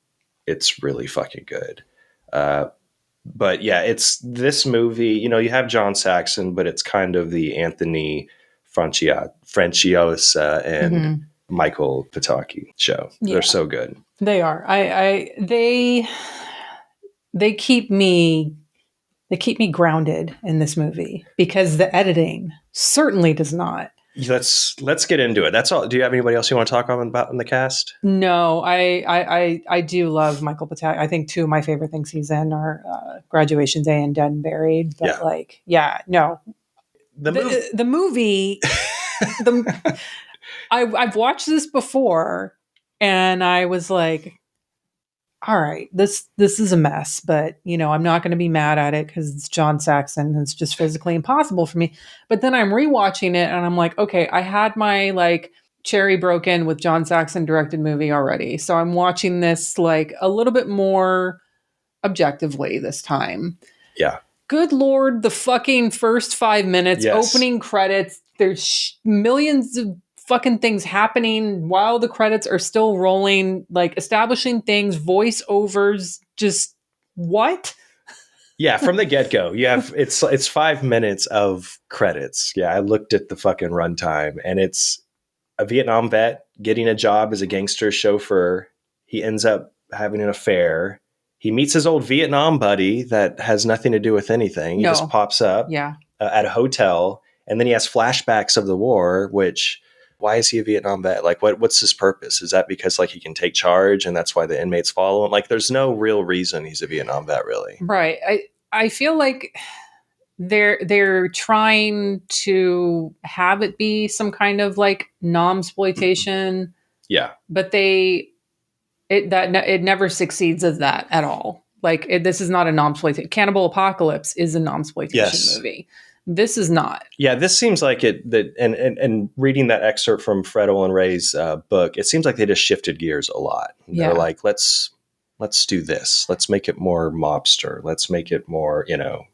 S4: It's really fucking good. But yeah, it's this movie, you know, you have John Saxon, but it's kind of the Anthony Franciosa and Michael Pataki show. Yeah. They're so good.
S5: They are. They keep me grounded in this movie because the editing certainly does not.
S4: Let's get into it. That's all. Do you have anybody else you want to talk about in the cast?
S5: No, I do love Michael Pataki. I think 2 of my favorite things he's in are Graduation Day and Dead and Buried. But the movie. I've watched this before, and I was like, all right, this is a mess, but you know, I'm not going to be mad at it because it's John Saxon and it's just physically impossible for me. But then I'm rewatching it and I'm like, okay, I had my like cherry broken with John Saxon directed movie already. So I'm watching this like a little bit more objectively this time.
S4: Yeah.
S5: Good Lord, the fucking first 5 minutes, opening credits, there's millions of fucking things happening while the credits are still rolling, like establishing things, voiceovers, just what?
S4: Yeah, from the get-go. You have it's 5 minutes of credits. Yeah, I looked at the fucking runtime and it's a Vietnam vet getting a job as a gangster chauffeur. He ends up having an affair. He meets his old Vietnam buddy that has nothing to do with anything. He just pops up at a hotel, and then he has flashbacks of the war, which why is he a Vietnam vet? Like, what's his purpose? Is that because like he can take charge and that's why the inmates follow him? Like, there's no real reason he's a Vietnam vet, really.
S5: Right. I feel like they're trying to have it be some kind of like nomsploitation.
S4: Yeah.
S5: But it never succeeds as that at all. Like this is not a nomsploitation. Cannibal Apocalypse is a nomsploitation movie. This is not.
S4: Yeah, this seems like it. And reading that excerpt from Fred Olen Ray's book, it seems like they just shifted gears a lot. They're like, let's do this. Let's make it more mobster. Let's make it more,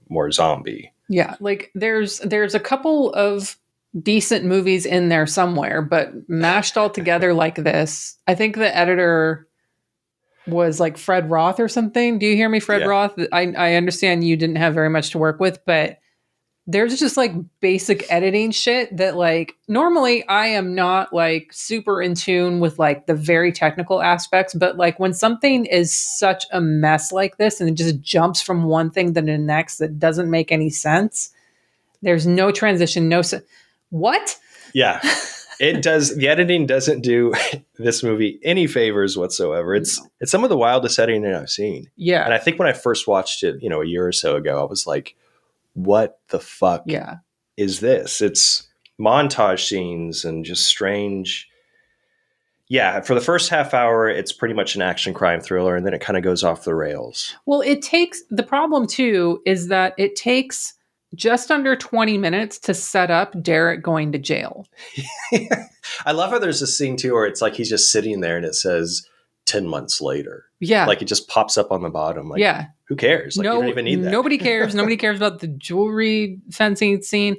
S4: more zombie.
S5: Yeah, like there's a couple of decent movies in there somewhere, but mashed all together like this. I think the editor was like Fred Roth or something. Do you hear me, Fred Roth? I understand you didn't have very much to work with, but there's just like basic editing shit that like normally I am not like super in tune with like the very technical aspects, but like when something is such a mess like this and it just jumps from one thing to the next that doesn't make any sense, there's no transition, what?
S4: Yeah, it does. The editing doesn't do this movie any favors whatsoever. It's some of the wildest editing I've seen.
S5: Yeah.
S4: And I think when I first watched it, a year or so ago, I was like, what the fuck is this? It's montage scenes and just strange. Yeah, for the first half hour, it's pretty much an action crime thriller, and then it kind of goes off the rails.
S5: Well, the problem too is that it takes just under 20 minutes to set up Derek going to jail.
S4: I love how there's a scene too where it's like he's just sitting there and it says 10 months later.
S5: Yeah.
S4: Like it just pops up on the bottom. Like, who cares? Like, you don't even need that.
S5: Nobody cares. Nobody cares about the jewelry fencing scene.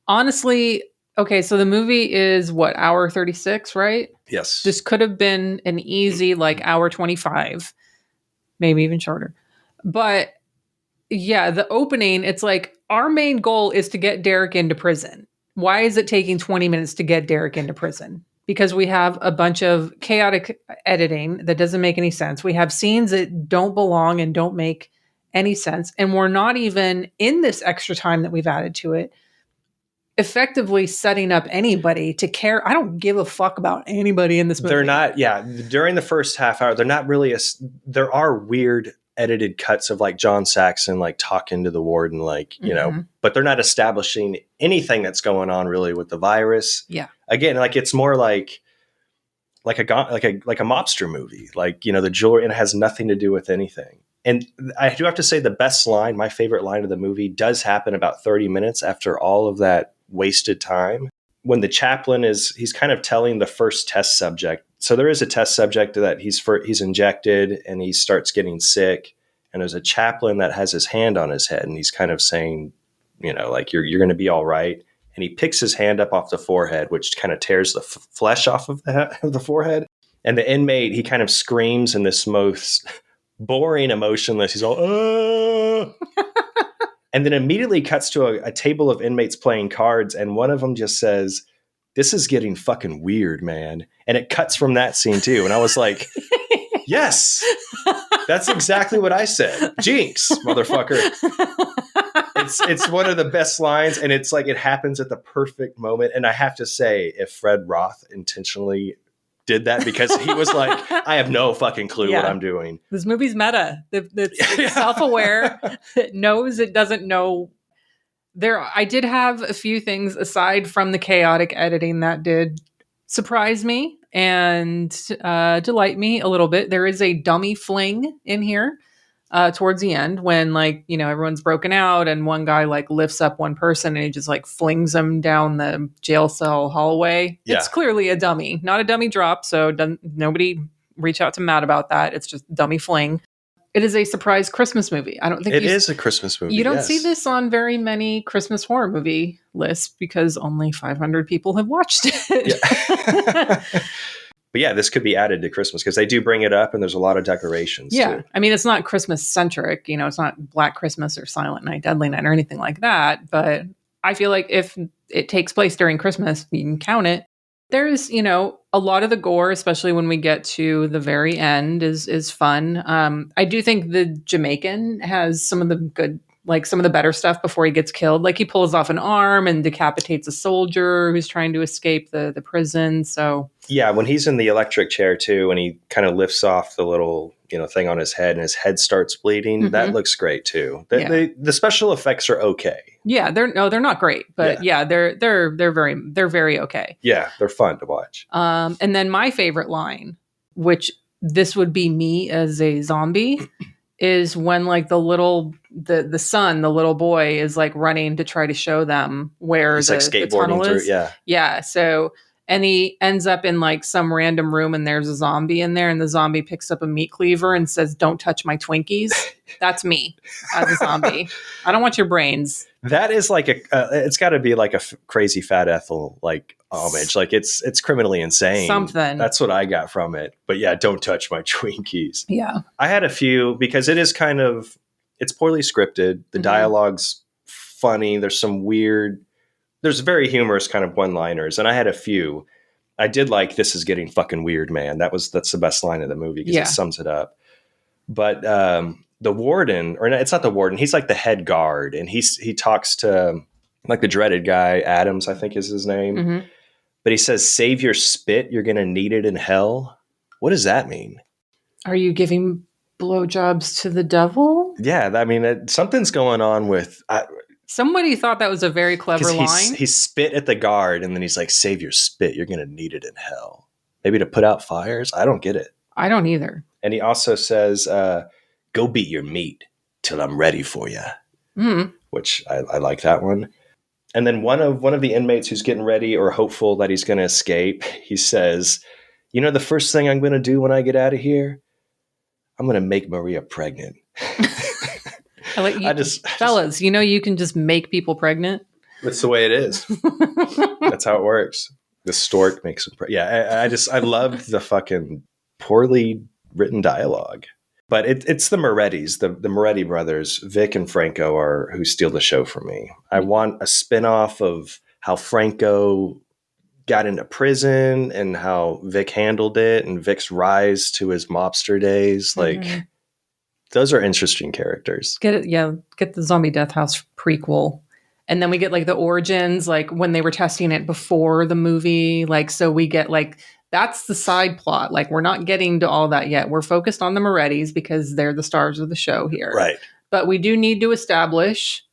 S5: Honestly, okay, so the movie is what, hour 36, right?
S4: Yes.
S5: This could have been an easy like hour 25, maybe even shorter. But yeah, the opening, it's like our main goal is to get Derek into prison. Why is it taking 20 minutes to get Derek into prison? Because we have a bunch of chaotic editing that doesn't make any sense. We have scenes that don't belong and don't make any sense. And we're not even in this extra time that we've added to it. effectively setting up anybody to care. I don't give a fuck about anybody in this movie.
S4: They're not, during the first half hour, they're not really, there are weird edited cuts of like John Saxon, like talking to the warden, like, you know, but they're not establishing anything that's going on really with the virus.
S5: Yeah.
S4: Again, like it's more like a mobster movie, like, you know, the jewelry, and it has nothing to do with anything. And I do have to say the best line, my favorite line of the movie, does happen about 30 minutes after all of that wasted time. When the chaplain he's kind of telling the first test subject. So there is a test subject that he's injected and he starts getting sick. And there's a chaplain that has his hand on his head and he's kind of saying, you know, like you're going to be all right. And he picks his hand up off the forehead, which kind of tears the flesh off of the forehead. And the inmate, he kind of screams in this most boring, emotionless. He's all, oh. And then immediately cuts to a table of inmates playing cards. And one of them just says, "This is getting fucking weird, man." And it cuts from that scene too. And I was like, yes, that's exactly what I said. Jinx, motherfucker. It's one of the best lines. And it's like, it happens at the perfect moment. And I have to say, if Fred Roth intentionally did that, because he was like, I have no fucking clue what I'm doing.
S5: This movie's meta. It's self-aware. It knows it doesn't know. I did have a few things aside from the chaotic editing that did surprise me and delight me a little bit. There is a dummy fling in here towards the end when, like, you know, everyone's broken out and one guy like lifts up one person and he just like flings them down the jail cell hallway. Yeah. It's clearly a dummy, not a dummy drop. So nobody reach out to Matt about that. It's just dummy fling. It is a surprise Christmas movie. I don't think
S4: it is a Christmas movie.
S5: You don't see this on very many Christmas horror movie lists because only 500 people have watched it.
S4: Yeah. But yeah, this could be added to Christmas because they do bring it up and there's a lot of decorations.
S5: Yeah.
S4: Too.
S5: I mean, it's not Christmas centric, you know, it's not Black Christmas or Silent Night, Deadly Night or anything like that. But I feel like if it takes place during Christmas, you can count it. There's, you know, a lot of the gore, especially when we get to the very end, is fun. I do think the Jamaican has some of the good, like some of the better stuff before he gets killed. Like he pulls off an arm and decapitates a soldier who's trying to escape the prison. So
S4: yeah, when he's in the electric chair too, and he kind of lifts off the little, you know, thing on his head and his head starts bleeding, that looks great too. The special effects are okay.
S5: Yeah, they're not great, but they're very okay.
S4: Yeah, they're fun to watch.
S5: And then my favorite line, which this would be me as a zombie, is when like the son, the little boy, is like running to try to show them where
S4: he's like
S5: the tunnel is. Yeah. So, and he ends up in like some random room and there's a zombie in there and the zombie picks up a meat cleaver and says, "Don't touch my Twinkies." That's me as a zombie. I don't want your brains.
S4: That is like it's got to be like a crazy Fat Ethel like homage. Like it's criminally insane.
S5: Something.
S4: That's what I got from it. But yeah, "Don't touch my Twinkies."
S5: Yeah.
S4: I had a few because it is kind of, it's poorly scripted. The dialogue's funny. There's very humorous kind of one-liners. And I had a few. I did like, "This is getting fucking weird, man." That's the best line of the movie because it sums it up. But the warden, or it's not the warden, he's like the head guard, and he talks to like the dreaded guy, Adams, I think is his name. But he says, "Save your spit, you're gonna need it in hell." What does that mean?
S5: Are you giving blowjobs to the devil?
S4: Yeah, I mean, something's going on with.
S5: Somebody thought that was a very clever line.
S4: He spit at the guard, and then he's like, "Save your spit, you're gonna need it in hell." Maybe to put out fires. I don't get it.
S5: I don't either.
S4: And he also says, "Go beat your meat till I'm ready for you," which I like that one. And then one of the inmates who's getting ready or hopeful that he's going to escape, he says, "You know, the first thing I'm going to do when I get out of here, I'm going to make Maria pregnant."
S5: I like you, fellas. You know, you can just make people pregnant.
S4: That's the way it is. That's how it works. The stork makes them pregnant. I loved the fucking poorly written dialogue. But it's the Morettis, the Moretti brothers, Vic and Franco, are who steal the show for me. I want a spinoff of how Franco got into prison and how Vic handled it and Vic's rise to his mobster days. Like, those are interesting characters.
S5: Get the Zombie Death House prequel. And then we get like the origins, like when they were testing it before the movie. Like, so we get like, that's the side plot. Like, we're not getting to all that yet. We're focused on the Morettis because they're the stars of the show here.
S4: Right.
S5: But we do need to establish,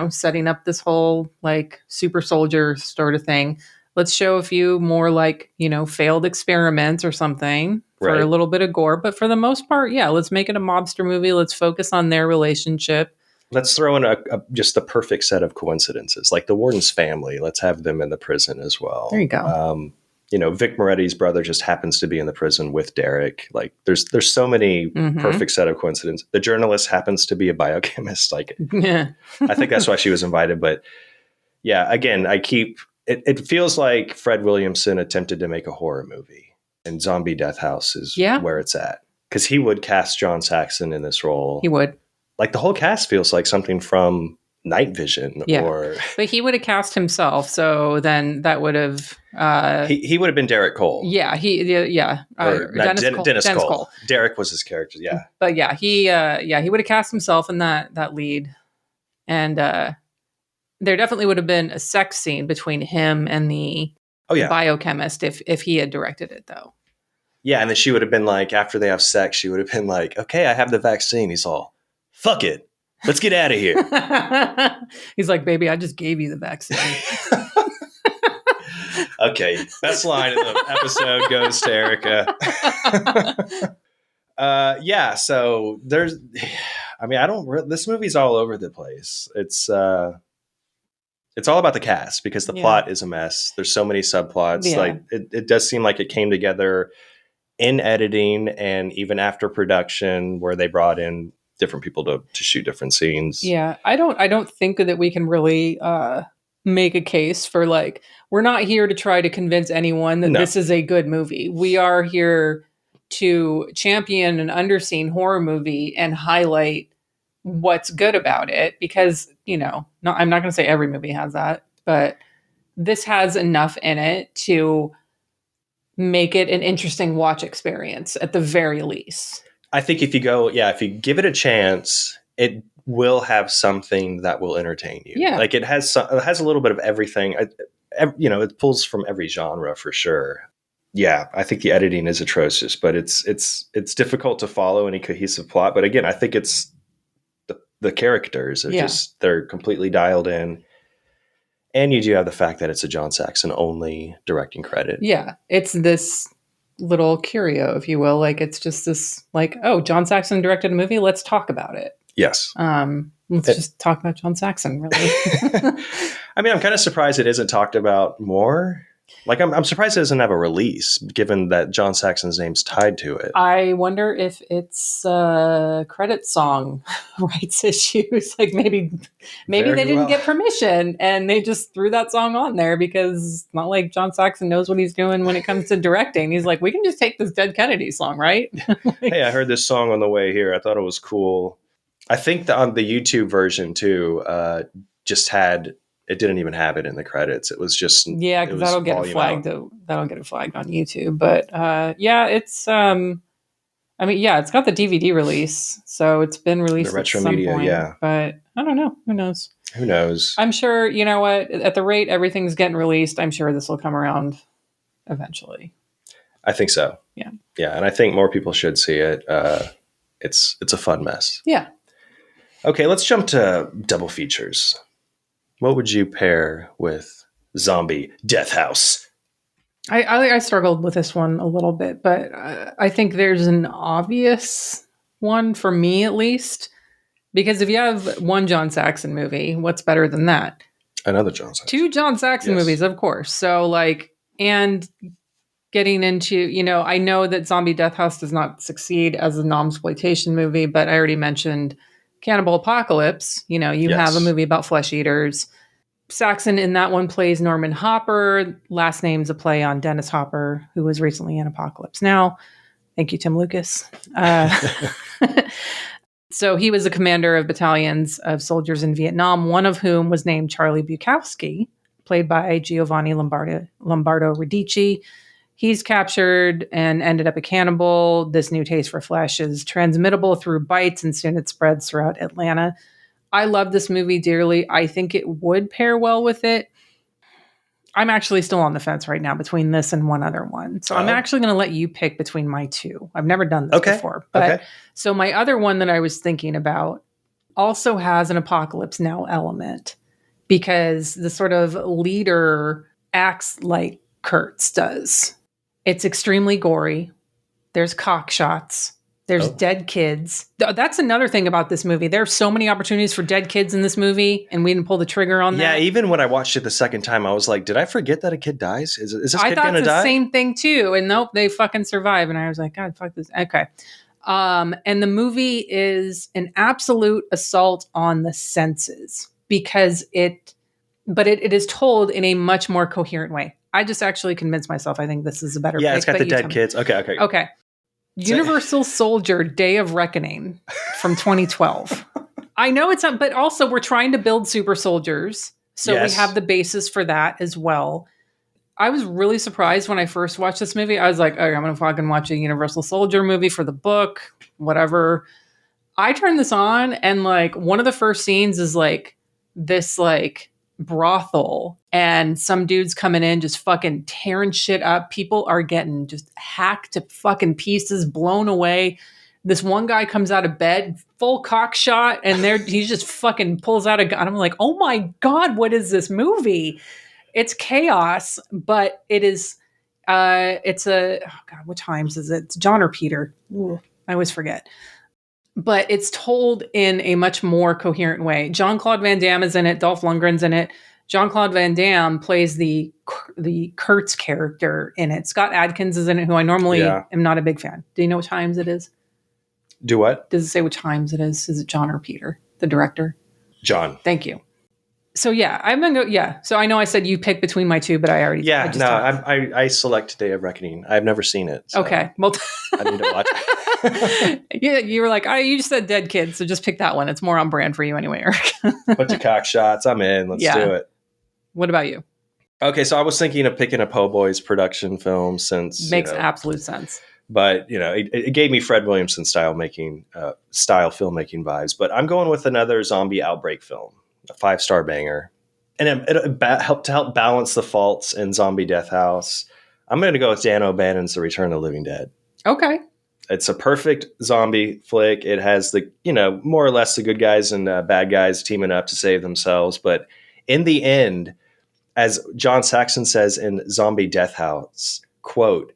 S5: setting up this whole like super soldier sort of thing. Let's show a few more like, failed experiments or something for a little bit of gore. But for the most part, yeah, let's make it a mobster movie. Let's focus on their relationship.
S4: Let's throw in just the perfect set of coincidences, like the warden's family. Let's have them in the prison as well.
S5: There you go.
S4: Vic Moretti's brother just happens to be in the prison with Derek. Like there's so many perfect set of coincidences. The journalist happens to be a biochemist. Like,
S5: Yeah.
S4: I think that's why she was invited. But yeah, again, it feels like Fred Williamson attempted to make a horror movie, and Zombie Death House is where it's at. Because he would cast John Saxon in this role.
S5: He would.
S4: Like the whole cast feels like something from Night Vision.
S5: Yeah. But he would have cast himself. So then that would have...
S4: he would have been Derek Cole.
S5: Yeah. Dennis Cole.
S4: Derek was his character. Yeah.
S5: But yeah, he would have cast himself in that lead. And there definitely would have been a sex scene between him and the biochemist if he had directed it, though.
S4: Yeah, and then she would have been like, after they have sex, she would have been like, okay, I have the vaccine. He's all, fuck it. Let's get out of here.
S5: He's like, baby, I just gave you the vaccine.
S4: Okay, best line of the episode goes to Erica. So there's, this movie's all over the place. It's all about the cast because the plot is a mess. There's so many subplots.
S5: Yeah.
S4: Like it does seem like it came together in editing and even after production where they brought in different people to shoot different scenes.
S5: Yeah, I don't think that we can really make a case for like, we're not here to try to convince anyone that this is a good movie. We are here to champion an underseen horror movie and highlight what's good about it because, I'm not going to say every movie has that, but this has enough in it to make it an interesting watch experience at the very least.
S4: I think if you give it a chance, it will have something that will entertain you.
S5: Yeah.
S4: Like it has a little bit of everything. It pulls from every genre for sure. Yeah, I think the editing is atrocious, but it's difficult to follow any cohesive plot. But again, I think it's the characters are they're completely dialed in. And you do have the fact that it's a John Saxon only directing credit.
S5: Yeah, it's this little curio, if you will. Like it's just this like, oh, John Saxon directed a movie. Let's talk about it.
S4: Yes.
S5: Let's just talk about John Saxon, really.
S4: I mean, I'm kind of surprised it isn't talked about more. Like, I'm surprised it doesn't have a release, given that John Saxon's name's tied to it.
S5: I wonder if it's credit song rights issues. Like maybe they didn't get permission and they just threw that song on there because it's not like John Saxon knows what he's doing when it comes to directing. He's like, we can just take this Dead Kennedy song, right?
S4: Hey, I heard this song on the way here. I thought it was cool. I think on the YouTube version too, it didn't even have it in the credits. It was just
S5: because that'll get it flagged. That'll get it flagged on YouTube. But it's it's got the DVD release, so it's been released
S4: the retro
S5: at some
S4: media.
S5: point,
S4: Yeah,
S5: but I don't know. Who knows?
S4: Who knows?
S5: I'm sure. You know what? At the rate everything's getting released, I'm sure this will come around eventually.
S4: I think so.
S5: Yeah,
S4: and I think more people should see it. It's a fun mess.
S5: Yeah.
S4: Okay, let's jump to double features. What would you pair with Zombie Death House?
S5: I struggled with this one a little bit, but I think there's an obvious one for me at least. Because if you have one John Saxon movie, what's better than that?
S4: Another John Saxon.
S5: 2 John Saxon movies, of course. So and getting into, I know that Zombie Death House does not succeed as a non-exploitation movie, but I already mentioned Cannibal Apocalypse. Have a movie about flesh eaters. Saxon in that one plays Norman Hopper. Last name's a play on Dennis Hopper, who was recently in Apocalypse Now. Thank you, Tim Lucas. So he was a commander of battalions of soldiers in Vietnam, one of whom was named Charlie Bukowski, played by Giovanni Lombardo Radici. He's captured and ended up a cannibal. This new taste for flesh is transmittable through bites, and soon it spreads throughout Atlanta. I love this movie dearly. I think it would pair well with it. I'm actually still on the fence right now between this and one other one. So I'm actually going to let you pick between my two. I've never done this before. But so my other one that I was thinking about also has an apocalypse now element because the sort of leader acts like Kurtz does. It's extremely gory. There's cock shots. There's dead kids. That's another thing about this movie. There are so many opportunities for dead kids in this movie, and we didn't pull the trigger on that.
S4: Yeah, even when I watched it the second time, I was like, did I forget that a kid dies? Is this kid going to die? I thought
S5: the same thing, too. And nope, they fucking survive. And I was like, God, fuck this. Okay. And the movie is an absolute assault on the senses because it is told in a much more coherent way. I just actually convinced myself I think this is a better pick.
S4: Yeah, it's got the dead kids. Okay.
S5: Universal Soldier Day of Reckoning from 2012. I know it's not, but also we're trying to build super soldiers. So we have the basis for that as well. I was really surprised when I first watched this movie. I was like, okay, I'm going to fucking watch a Universal Soldier movie for the book, whatever. I turned this on and like one of the first scenes is like this like brothel and some dudes coming in just fucking tearing shit up. People are getting just hacked to fucking pieces, blown away. This one guy comes out of bed, full cock shot, and he just fucking pulls out a gun. I'm like, oh my God, what is this movie? It's chaos, but it is, it's a, oh God, what times is it? It's John or Peter? Ooh, I always forget. But it's told in a much more coherent way. Jean-Claude Van Damme is in it. Dolph Lundgren's in it. Jean-Claude Van Damme plays the Kurtz character in it. Scott Adkins is in it, who I normally am not a big fan. Do you know what times it is?
S4: Do what?
S5: Does it say what times it is? Is it John or Peter, the director?
S4: John.
S5: Thank you. So yeah, I'm gonna go. Yeah, so I know I said you pick between my two, but I already.
S4: Yeah, I select Day of Reckoning. I've never seen it. So
S5: okay, well,
S4: I need to watch it.
S5: Yeah, you were like, you just said Dead Kid, so just pick that one. It's more on brand for you anyway, Eric.
S4: Bunch of cock shots. I'm in. Let's do it.
S5: What about you?
S4: Okay, so I was thinking of picking a Po' Boys production film since
S5: makes absolute sense.
S4: But it gave me Fred Williamson style filmmaking vibes. But I'm going with another zombie outbreak film. A 5-star banger, and it helped balance the faults in Zombie Death House. I'm going to go with Dan O'Bannon's The Return of the Living Dead.
S5: Okay,
S4: it's a perfect zombie flick. It has the more or less the good guys and bad guys teaming up to save themselves, but in the end, as John Saxon says in Zombie Death House, quote,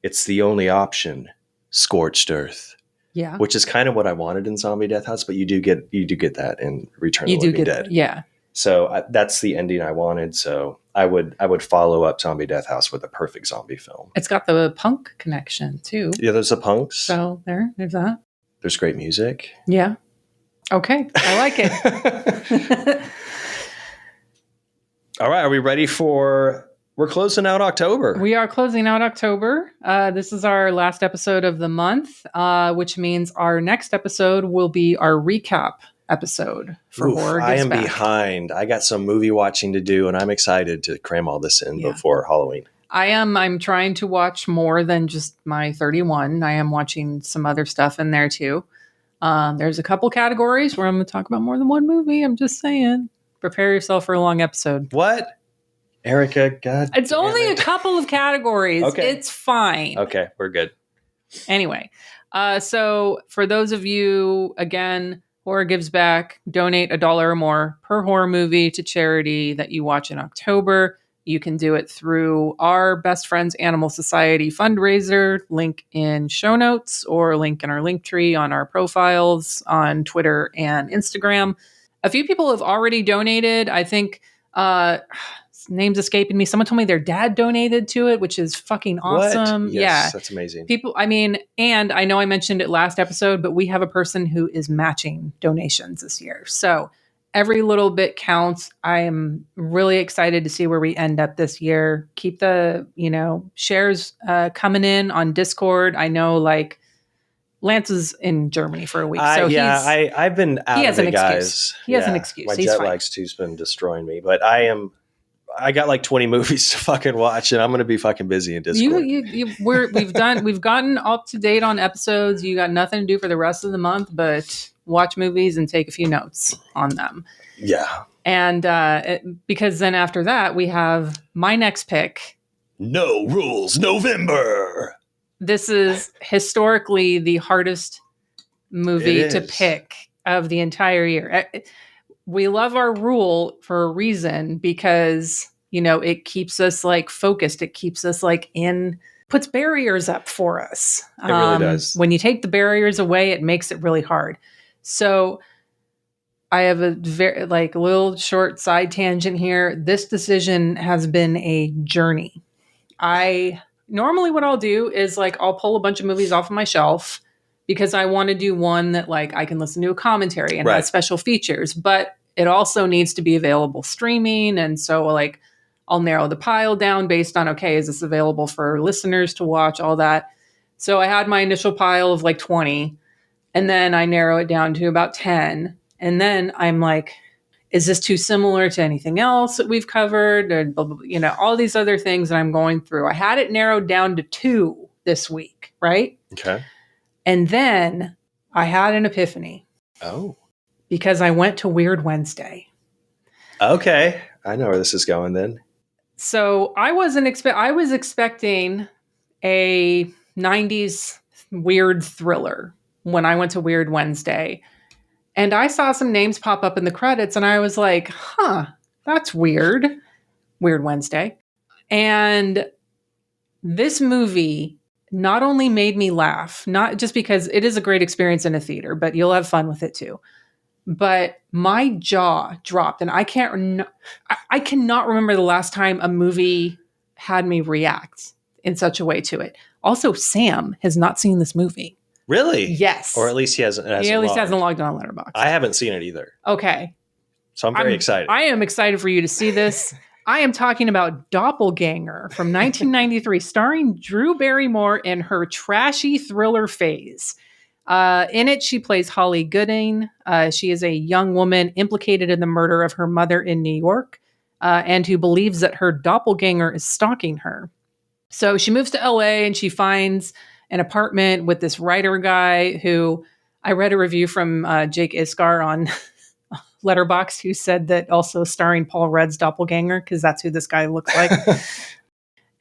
S4: "It's the only option, scorched earth."
S5: Yeah,
S4: which is kind of what I wanted in Zombie Death House, but you do get that in Return of the Living Dead.
S5: Yeah.
S4: So that's the ending I wanted. So I would follow up Zombie Death House with a perfect zombie film.
S5: It's got the punk connection too.
S4: Yeah, there's the punks.
S5: So there's that.
S4: There's great music.
S5: Yeah. Okay, I like it.
S4: All right, are we ready for? We're closing out October.
S5: We are closing out October. This is our last episode of the month, which means our next episode will be our recap episode for Horror Gives
S4: I am
S5: Back.
S4: behind. I got some movie watching to do, and I'm excited to cram all this in before Halloween.
S5: I'm trying to watch more than just my 31. I am watching some other stuff in there too. There's a couple categories where I'm going to talk about more than one movie. I'm just saying. Prepare yourself for a long episode.
S4: What? Erica, God.
S5: It's only a couple of categories.
S4: Okay.
S5: It's fine.
S4: Okay, we're good.
S5: Anyway, so for those of you, again, Horror Gives Back, donate $1 or more per horror movie to charity that you watch in October. You can do it through our Best Friends Animal Society fundraiser, link in show notes, or link in our link tree on our profiles on Twitter and Instagram. A few people have already donated. I think name's escaping me. Someone told me their dad donated to it, which is fucking awesome.
S4: What? Yes,
S5: yeah,
S4: that's amazing.
S5: People, and I know I mentioned it last episode, but we have a person who is matching donations this year. So every little bit counts. I am really excited to see where we end up this year. Keep the, shares coming in on Discord. I know Lance is in Germany for a week. So
S4: I've been out
S5: he has
S4: of it,
S5: an excuse.
S4: guys.
S5: He has an excuse.
S4: My
S5: He's
S4: jet
S5: fine.
S4: lag's too been destroying me, but I am I got like 20 movies to fucking watch, and I'm gonna be fucking busy in Discord.
S5: We've gotten up to date on episodes. You got nothing to do for the rest of the month, but watch movies and take a few notes on them.
S4: Yeah.
S5: And because then after that, we have my next pick.
S4: No Rules November.
S5: This is historically the hardest movie to pick of the entire year. We love our rule for a reason because, it keeps us like focused. It keeps us like puts barriers up for us.
S4: It really does.
S5: When you take the barriers away, it makes it really hard. So I have a very little short side tangent here. This decision has been a journey. Normally what I'll do is I'll pull a bunch of movies off of my shelf because I want to do one that I can listen to a commentary and has special features, but it also needs to be available streaming. And so I'll narrow the pile down based on, okay, is this available for listeners to watch, all that. So I had my initial pile of 20, and then I narrow it down to about 10. And then I'm like, is this too similar to anything else that we've covered? Or, all these other things that I'm going through. I had it narrowed down to 2 this week, right?
S4: Okay.
S5: And then I had an epiphany.
S4: Oh.
S5: Because I went to Weird Wednesday.
S4: Okay. I know where this is going then.
S5: So I was expecting a 90s weird thriller when I went to Weird Wednesday. And I saw some names pop up in the credits and I was like, huh, that's weird. Weird Wednesday. And this movie not only made me laugh, not just because it is a great experience in a theater, but you'll have fun with it too. But my jaw dropped and I cannot remember the last time a movie had me react in such a way to it. Also, Sam has not seen this movie.
S4: Really?
S5: Yes.
S4: Or at least he hasn't
S5: logged on Letterboxd.
S4: I haven't seen it either.
S5: Okay.
S4: So I'm very excited.
S5: I am excited for you to see this. I am talking about Doppelganger from 1993, starring Drew Barrymore in her trashy thriller phase. In it, she plays Holly Gooding. She is a young woman implicated in the murder of her mother in New York, and who believes that her doppelganger is stalking her. So she moves to LA and she finds an apartment with this writer guy who I read a review from Jake Iskar on Letterboxd, who said that also starring Paul Rudd's doppelganger, because that's who this guy looks like.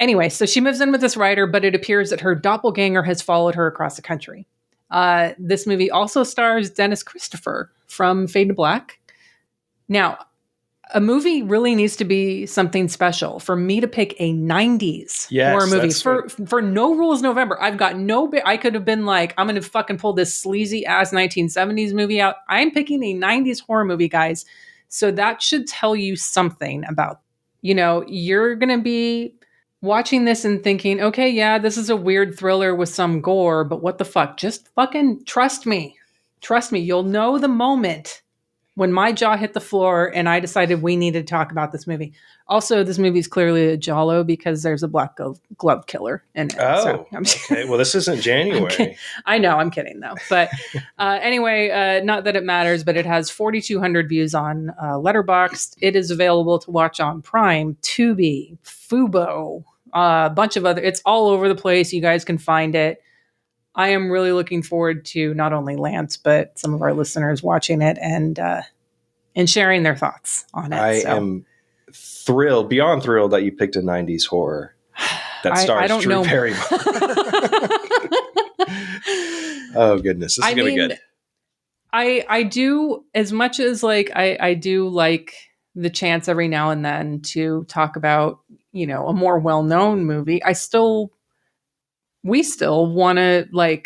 S5: Anyway, so she moves in with this writer, but it appears that her doppelganger has followed her across the country. This movie also stars Dennis Christopher from Fade to Black. Now, a movie really needs to be something special. For me to pick a 90s horror movie for No Rules November, I've got I could have been like, I'm going to fucking pull this sleazy ass 1970s movie out. I'm picking a 90s horror movie, guys. So that should tell you something about, you're going to be watching this and thinking, okay, yeah, this is a weird thriller with some gore, but what the fuck? Just fucking trust me. Trust me. You'll know the moment when my jaw hit the floor and I decided we needed to talk about this movie. Also, this movie is clearly a giallo because there's a black glove killer in it.
S4: Oh, okay. Well, this isn't January.
S5: I know, I'm kidding though. But anyway, not that it matters, but it has 4,200 views on Letterboxd. It is available to watch on Prime, Tubi, Fubo, a bunch of other. It's all over the place. You guys can find it. I am really looking forward to not only Lance, but some of our listeners watching it and sharing their thoughts on it. I
S4: am thrilled, beyond thrilled, that you picked a 90s horror that stars Drew Barrymore. Oh, goodness. This is going to be good.
S5: I do, as much as I do like the chance every now and then to talk about, a more well-known movie, we still want to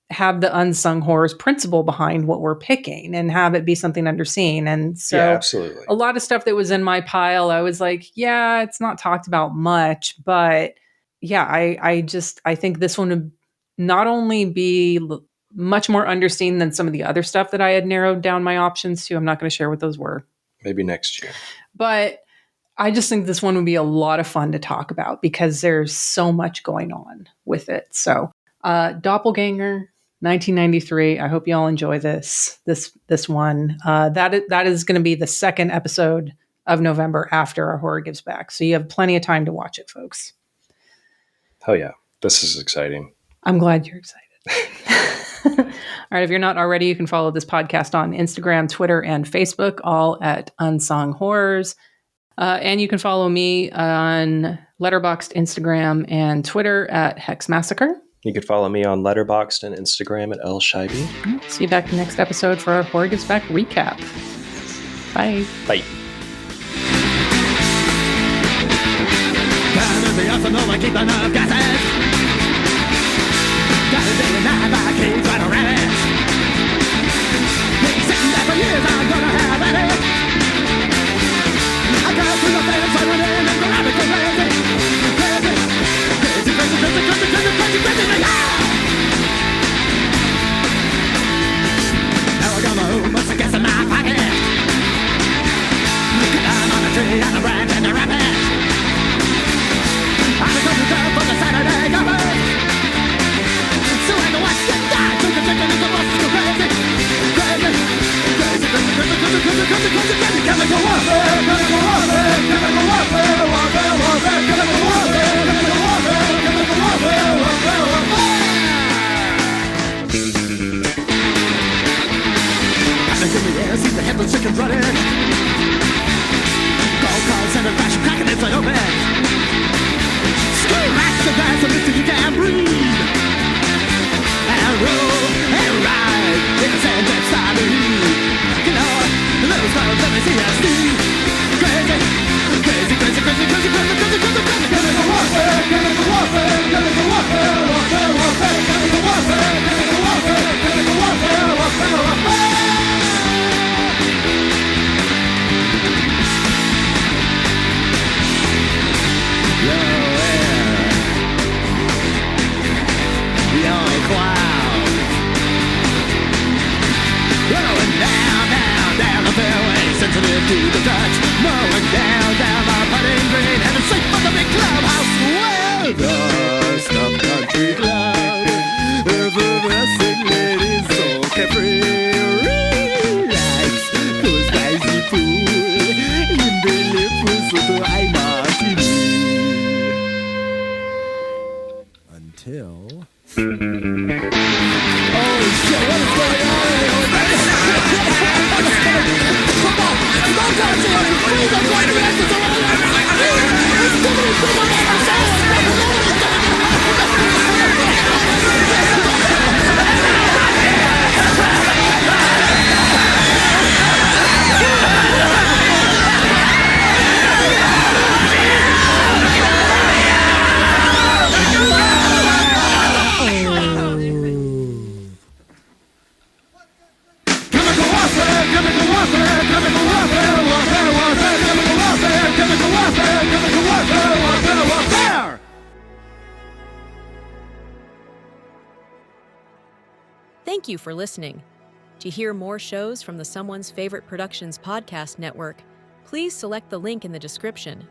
S5: have the unsung horrors principle behind what we're picking and have it be something underseen. And so
S4: absolutely.
S5: A lot of stuff that was in my pile, I was like, yeah, it's not talked about much, but yeah, I think this one would not only be much more underseen than some of the other stuff that I had narrowed down my options to. I'm not going to share what those were.
S4: Maybe next year.
S5: But I just think this one would be a lot of fun to talk about because there's so much going on with it. So, Doppelganger, 1993. I hope you all enjoy this one. That is going to be the second episode of November after Our Horror Gives Back. So you have plenty of time to watch it, folks.
S4: Oh, yeah. This is exciting.
S5: I'm glad you're excited. All right. If you're not already, you can follow this podcast on Instagram, Twitter, and Facebook, all at Unsung Horrors. And you can follow me on Letterboxd, Instagram, and Twitter at Hex Massacre.
S4: You can follow me on Letterboxd and Instagram at Schibi.
S5: See you back next episode for our Horror Gives Back recap. Bye.
S4: Bye.
S11: Chickens running. Gold calls and a crash cracking inside open. Scream rats and glass and listen you can't breathe. And roll and ride in the sand that's starting to heat. You know, the little stars let me see us see. Crazy, crazy, crazy, crazy, crazy, crazy, crazy, crazy, crazy. Chemical warfare, chemical warfare, chemical warfare, warfare, warfare, chemical warfare, chemical warfare, chemical warfare, warfare, warfare. Sensitive to the touch, mowing down my putting green, and it's safe for the big clubhouse. Well, the stuff country club, effervescent ladies, so carefree. Relax, cause spicy fool, in the lip with the high martini. Until. Oh shit, what is going on?
S12: Thank you for listening. To hear more shows from the Someone's Favorite Productions podcast network, please select the link in the description.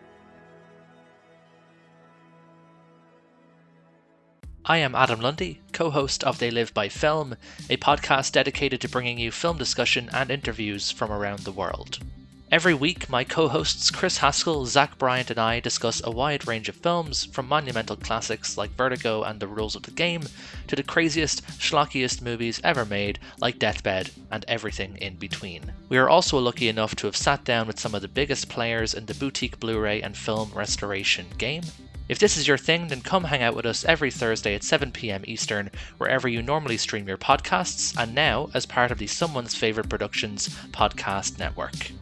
S13: I am Adam Lundy, co-host of They Live by Film, a podcast dedicated to bringing you film discussion and interviews from around the world. Every week, my co-hosts Chris Haskell, Zach Bryant and I discuss a wide range of films, from monumental classics like Vertigo and The Rules of the Game, to the craziest, schlockiest movies ever made like Deathbed and everything in between. We are also lucky enough to have sat down with some of the biggest players in the boutique Blu-ray and film restoration game. If this is your thing, then come hang out with us every Thursday at 7 PM Eastern, wherever you normally stream your podcasts, and now as part of the Someone's Favorite Productions podcast network.